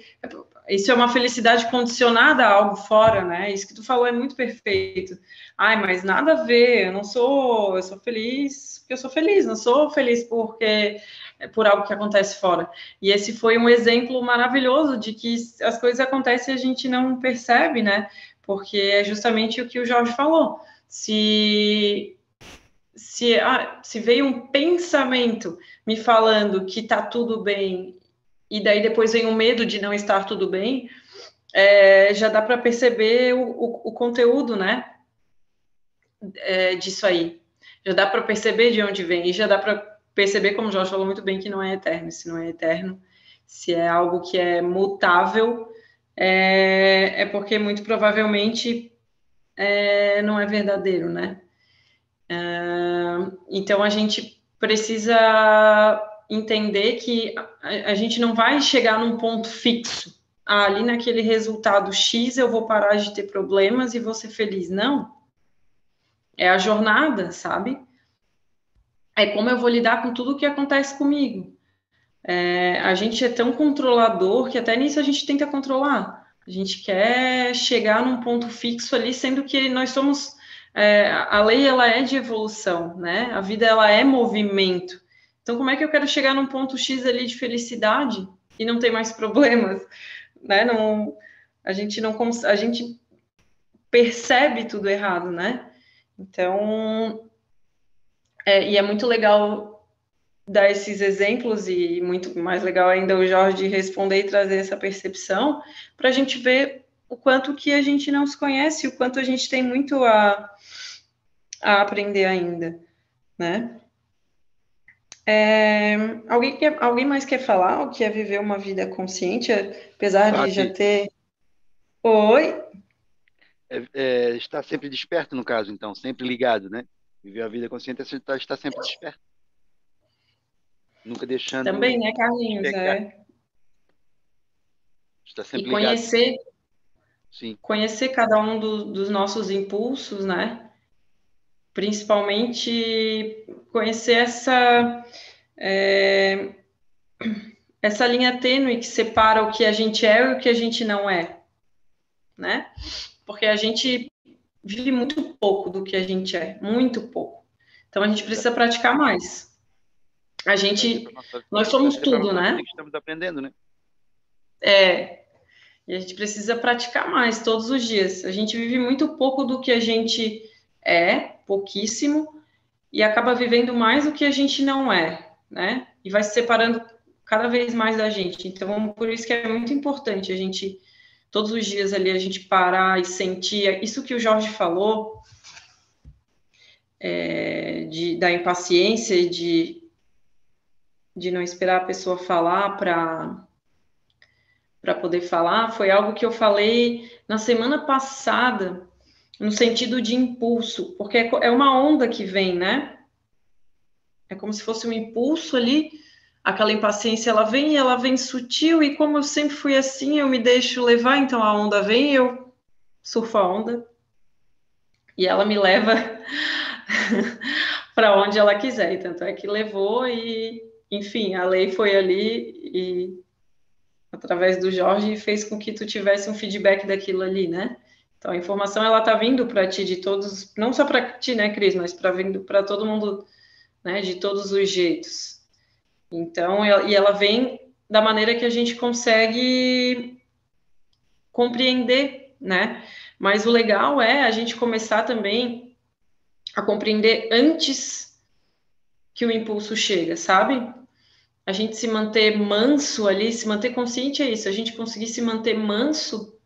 isso é uma felicidade condicionada a algo fora, né? Isso que tu falou é muito perfeito. Ai, mas nada a ver, eu sou feliz porque eu sou feliz, não sou feliz porque por algo que acontece fora. E esse foi um exemplo maravilhoso de que as coisas acontecem e a gente não percebe, né? Porque é justamente o que o Jorge falou. Se veio um pensamento me falando que tá tudo bem, e daí depois vem o medo de não estar tudo bem, já dá para perceber o conteúdo, né? Disso aí. Já dá para perceber de onde vem, e já dá para perceber, como o Jorge falou muito bem, que não é eterno. Se não é eterno, se é algo que é mutável, é porque muito provavelmente não é verdadeiro, né? Então a gente precisa entender que a gente não vai chegar num ponto fixo. Ali naquele resultado X eu vou parar de ter problemas e vou ser feliz. Não. É a jornada, sabe? É como eu vou lidar com tudo o que acontece comigo. A gente é tão controlador que até nisso a gente tenta controlar. A gente quer chegar num ponto fixo ali, sendo que nós somos... a lei, ela é de evolução, né? A vida, ela é movimento. Então, como é que eu quero chegar num ponto X ali de felicidade e não ter mais problemas? Né? Não, a gente percebe tudo errado, né? Então, e é muito legal dar esses exemplos e muito mais legal ainda o Jorge responder e trazer essa percepção para a gente ver o quanto que a gente não se conhece, o quanto a gente tem muito a aprender ainda, né? Alguém mais quer falar o que é viver uma vida consciente, apesar de já Tati, ter... Oi? estar sempre desperto, no caso, então, sempre ligado, né? Viver a vida consciente é estar sempre desperto, nunca deixando Também, né, Carlinhos? pegar, estar E sempre ligado. Sim, conhecer cada um dos nossos impulsos, né? Principalmente conhecer é, essa linha tênue que separa o que a gente é e o que a gente não é, né? Porque a gente vive muito pouco do que a gente é, muito pouco. Então a gente precisa praticar mais. Nós vai somos ser para tudo, nossa vida né? que estamos aprendendo, né? E a gente precisa praticar mais todos os dias. A gente vive muito pouco do que a gente é, pouquíssimo, e acaba vivendo mais do que a gente não é, né? E vai se separando cada vez mais da gente. Então, por isso que é muito importante a gente, todos os dias ali, a gente parar e sentir isso que o Jorge falou, da impaciência e de não esperar a pessoa falar para poder falar, foi algo que eu falei na semana passada, no sentido de impulso, porque é uma onda que vem, né? É como se fosse um impulso ali, aquela impaciência ela vem sutil, e como eu sempre fui assim, eu me deixo levar, então a onda vem, eu surfo a onda, e ela me leva para onde ela quiser, e tanto é que levou, e enfim, a lei foi ali, e através do Jorge, fez com que tu tivesse um feedback daquilo ali, né? Então a informação ela tá vindo para ti de todos, não só para ti, né, Cris, mas para vindo para todo mundo, né, de todos os jeitos. Então, e ela vem da maneira que a gente consegue compreender, né? Mas o legal é a gente começar também a compreender antes que o impulso chega, sabe? A gente se manter manso ali, se manter consciente é isso, a gente conseguir se manter manso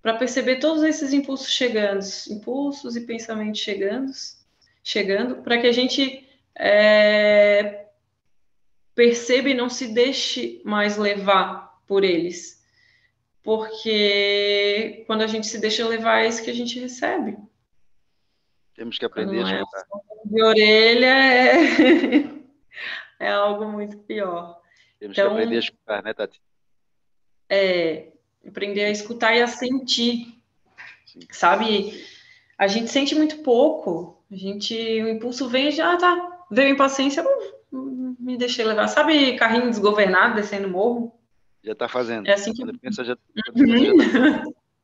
para perceber todos esses impulsos chegando, impulsos e pensamentos chegando, para que a gente perceba e não se deixe mais levar por eles. Porque quando a gente se deixa levar, é isso que a gente recebe. Temos que Quando aprender a não é escutar. de orelha, é algo muito pior. Temos que aprender a Então, escutar, né, Tati? aprender a escutar e a sentir, Sim. sabe? A gente sente muito pouco. O impulso vem e já tá. Veio impaciência, me deixei levar. Sabe carrinho desgovernado descendo morro? Já está fazendo. É assim que... Quando pensa, já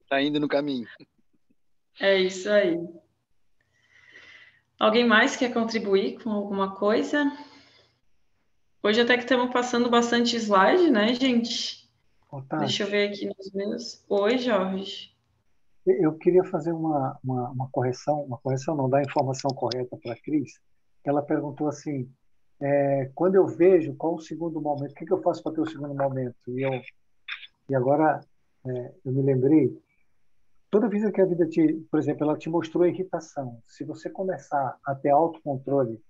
está indo no caminho. É isso aí. Alguém mais quer contribuir com alguma coisa? Hoje até que estamos passando bastante slide, né, gente? Deixa eu ver aqui nos meus. Oi, Jorge. Eu queria fazer uma correção não, dar a informação correta para a Cris. Ela perguntou assim, quando eu vejo, qual o segundo momento? O que eu faço para ter o segundo momento? E agora eu me lembrei, toda vez que a vida por exemplo, ela te mostrou irritação. Se você começar a ter autocontrole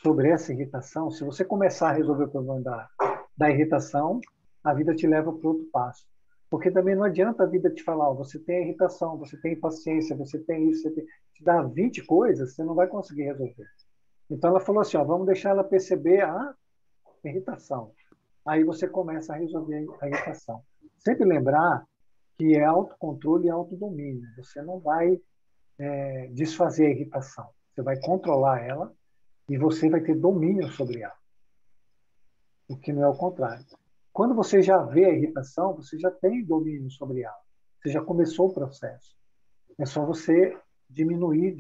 sobre essa irritação, se você começar a resolver o problema da irritação, a vida te leva para outro passo. Porque também não adianta a vida te falar, você tem irritação, você tem impaciência, você tem isso, te dá 20 coisas, você não vai conseguir resolver. Então ela falou assim, vamos deixar ela perceber a irritação. Aí você começa a resolver a irritação. Sempre lembrar que é autocontrole e autodomínio. Você não vai desfazer a irritação. Você vai controlar ela e você vai ter domínio sobre ela. O que não é o contrário. Quando você já vê a irritação, você já tem domínio sobre ela. Você já começou o processo. É só você diminuir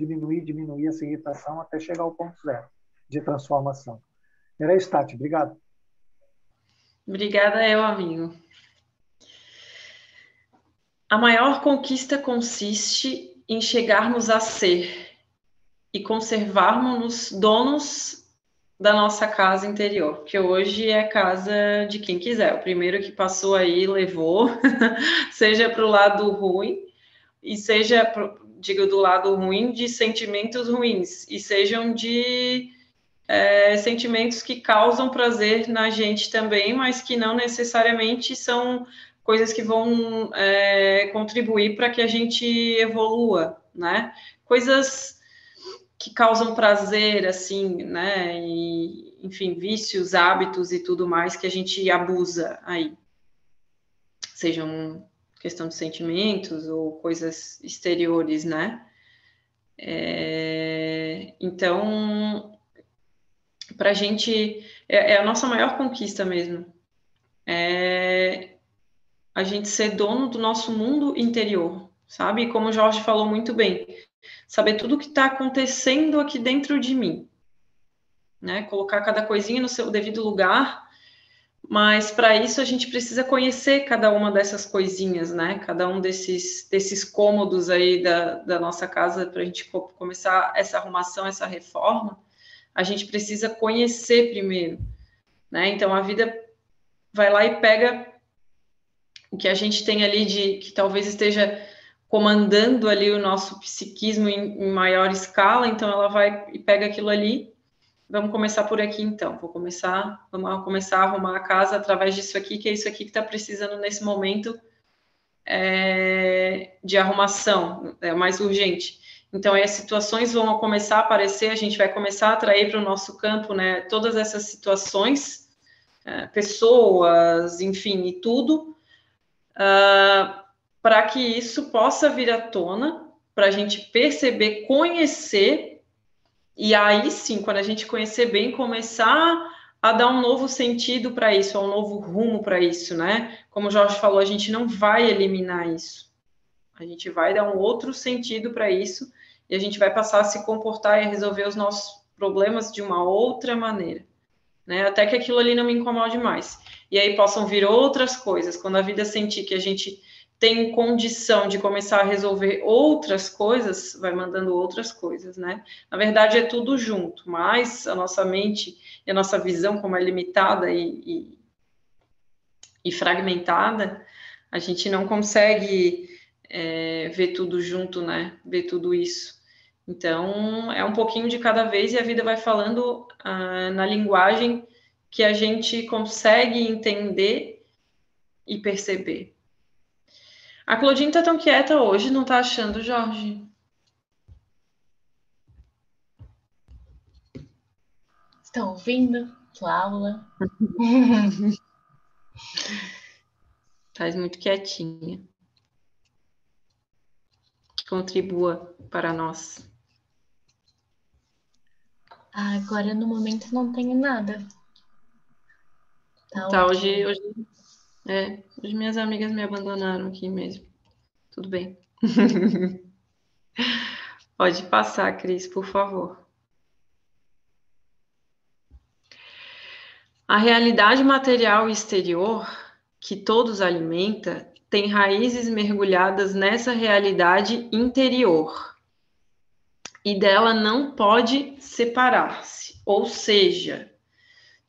essa irritação até chegar ao ponto zero de transformação. Era isso, Tati. Obrigado. Obrigada, amigo. A maior conquista consiste em chegarmos a ser e conservarmos donos da nossa casa interior, que hoje é a casa de quem quiser. O primeiro que passou aí levou, seja para o lado ruim, e digo do lado ruim, de sentimentos ruins, e sejam de sentimentos que causam prazer na gente também, mas que não necessariamente são coisas que vão contribuir para que a gente evolua, né? Coisas que causam prazer, assim, né? E, enfim, vícios, hábitos e tudo mais que a gente abusa aí. Sejam questão de sentimentos ou coisas exteriores, né? Então, para a gente, é a nossa maior conquista mesmo. A gente ser dono do nosso mundo interior, sabe? E como o Jorge falou muito bem, saber tudo o que está acontecendo aqui dentro de mim, né? Colocar cada coisinha no seu devido lugar, mas para isso a gente precisa conhecer cada uma dessas coisinhas, né? Cada um desses cômodos aí da nossa casa, para a gente começar essa arrumação, essa reforma, a gente precisa conhecer primeiro, né? Então a vida vai lá e pega o que a gente tem ali que talvez esteja comandando ali o nosso psiquismo em maior escala, então ela vai e pega aquilo ali. Vamos começar por aqui, então. Vamos começar a arrumar a casa através disso aqui, que é isso aqui que está precisando nesse momento de arrumação, é o mais urgente. Então, aí as situações vão começar a aparecer, a gente vai começar a atrair para o nosso campo, né, todas essas situações, pessoas, enfim, e tudo, para que isso possa vir à tona, para a gente perceber, conhecer, e aí sim, quando a gente conhecer bem, começar a dar um novo sentido para isso, um novo rumo para isso, né? Como o Jorge falou, a gente não vai eliminar isso. A gente vai dar um outro sentido para isso e a gente vai passar a se comportar e a resolver os nossos problemas de uma outra maneira, né? Até que aquilo ali não me incomode mais. E aí possam vir outras coisas. Quando a vida sentir que a gente tem condição de começar a resolver outras coisas, vai mandando outras coisas, né? Na verdade, é tudo junto, mas a nossa mente e a nossa visão, como é limitada e fragmentada, a gente não consegue ver tudo junto, né? Ver tudo isso. Então, é um pouquinho de cada vez e a vida vai falando na linguagem que a gente consegue entender e perceber. A Claudine tá tão quieta hoje, não tá achando, Jorge? Estou ouvindo tua aula. Estás muito quietinha. Contribua para nós. Agora, no momento, não tenho nada. Tá, hoje minhas amigas me abandonaram aqui mesmo. Tudo bem. Pode passar, Cris, por favor. A realidade material e exterior que todos alimenta tem raízes mergulhadas nessa realidade interior e dela não pode separar-se. Ou seja,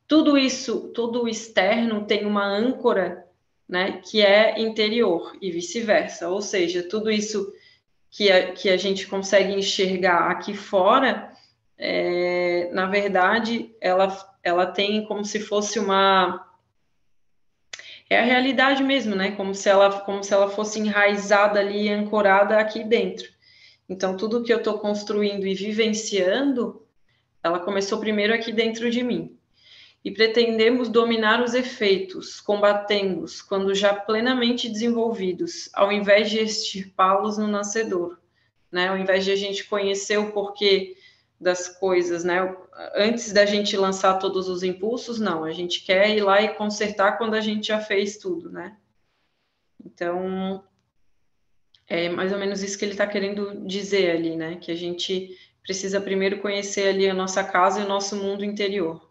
tudo isso, tudo externo tem uma âncora, né, que é interior e vice-versa. Ou seja, tudo isso que a gente consegue enxergar aqui fora, na verdade, ela tem como se fosse é a realidade mesmo, né? Como se ela fosse enraizada ali, ancorada aqui dentro. Então, tudo que eu estou construindo e vivenciando, ela começou primeiro aqui dentro de mim. E pretendemos dominar os efeitos, combatendo-os quando já plenamente desenvolvidos, ao invés de extirpá-los no nascedor, né? Ao invés de a gente conhecer o porquê das coisas, né? Antes da gente lançar todos os impulsos, não, a gente quer ir lá e consertar quando a gente já fez tudo, né? Então, é mais ou menos isso que ele está querendo dizer ali, né? Que a gente precisa primeiro conhecer ali a nossa casa e o nosso mundo interior.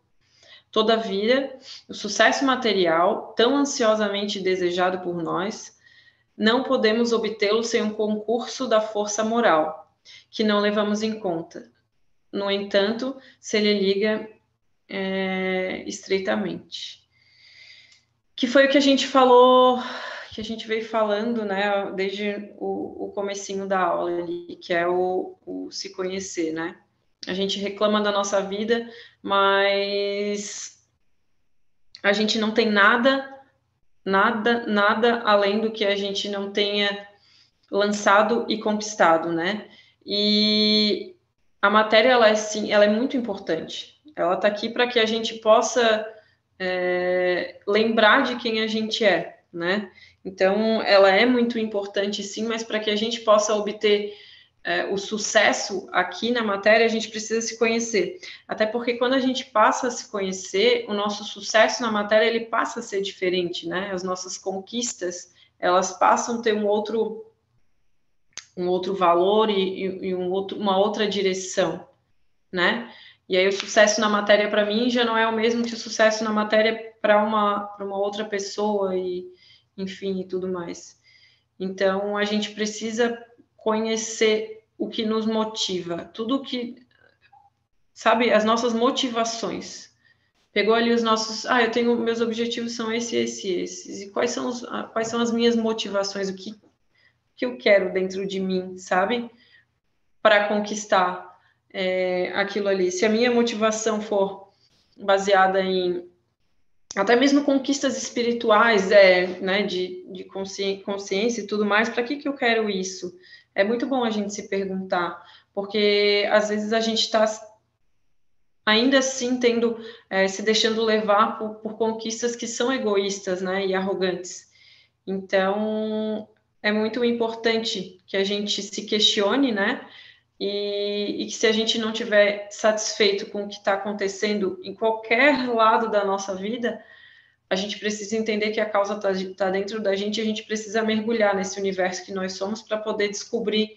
Todavia, o sucesso material, tão ansiosamente desejado por nós, não podemos obtê-lo sem um concurso da força moral, que não levamos em conta. No entanto, se ele liga estreitamente. Que foi o que a gente falou, que a gente veio falando, né, desde o comecinho da aula ali, que é o se conhecer, né? A gente reclama da nossa vida, mas a gente não tem nada, nada, nada além do que a gente não tenha lançado e conquistado, né? E a matéria, ela é, sim, ela é muito importante. Ela está aqui para que a gente possa lembrar de quem a gente é, né? Então, ela é muito importante, sim, mas para que a gente possa obter o sucesso aqui na matéria, a gente precisa se conhecer. Até porque quando a gente passa a se conhecer, o nosso sucesso na matéria, ele passa a ser diferente, né? As nossas conquistas, elas passam a ter um outro valor e uma outra direção, né? E aí o sucesso na matéria para mim já não é o mesmo que o sucesso na matéria para uma outra pessoa e enfim e tudo mais. Então a gente precisa conhecer o que nos motiva, tudo que, sabe, as nossas motivações. Pegou ali os nossos, eu tenho, meus objetivos são esses. E quais são as minhas motivações, o que eu quero dentro de mim, sabe? Para conquistar aquilo ali. Se a minha motivação for baseada em até mesmo conquistas espirituais, né, de consciência e tudo mais, para que eu quero isso? É muito bom a gente se perguntar, porque às vezes a gente está ainda assim se deixando levar por conquistas que são egoístas, né, e arrogantes. Então, é muito importante que a gente se questione, né, e que se a gente não tiver satisfeito com o que está acontecendo em qualquer lado da nossa vida, a gente precisa entender que a causa está dentro da gente e a gente precisa mergulhar nesse universo que nós somos para poder descobrir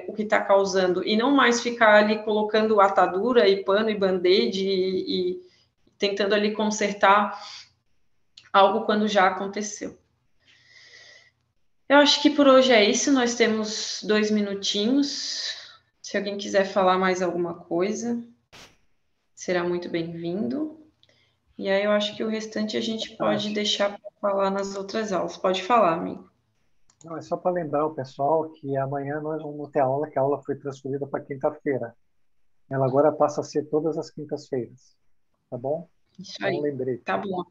o que está causando. E não mais ficar ali colocando atadura e pano e band-aid e tentando ali consertar algo quando já aconteceu. Eu acho que por hoje é isso. Nós temos 2 minutinhos. Se alguém quiser falar mais alguma coisa, será muito bem-vindo. E aí eu acho que o restante a gente pode deixar para falar nas outras aulas. Pode falar, amigo. Não, é só para lembrar o pessoal que amanhã nós vamos ter aula, que a aula foi transferida para quinta-feira. Ela agora passa a ser todas as quintas-feiras. Tá bom? Isso Então, aí. lembrete. Tá bom.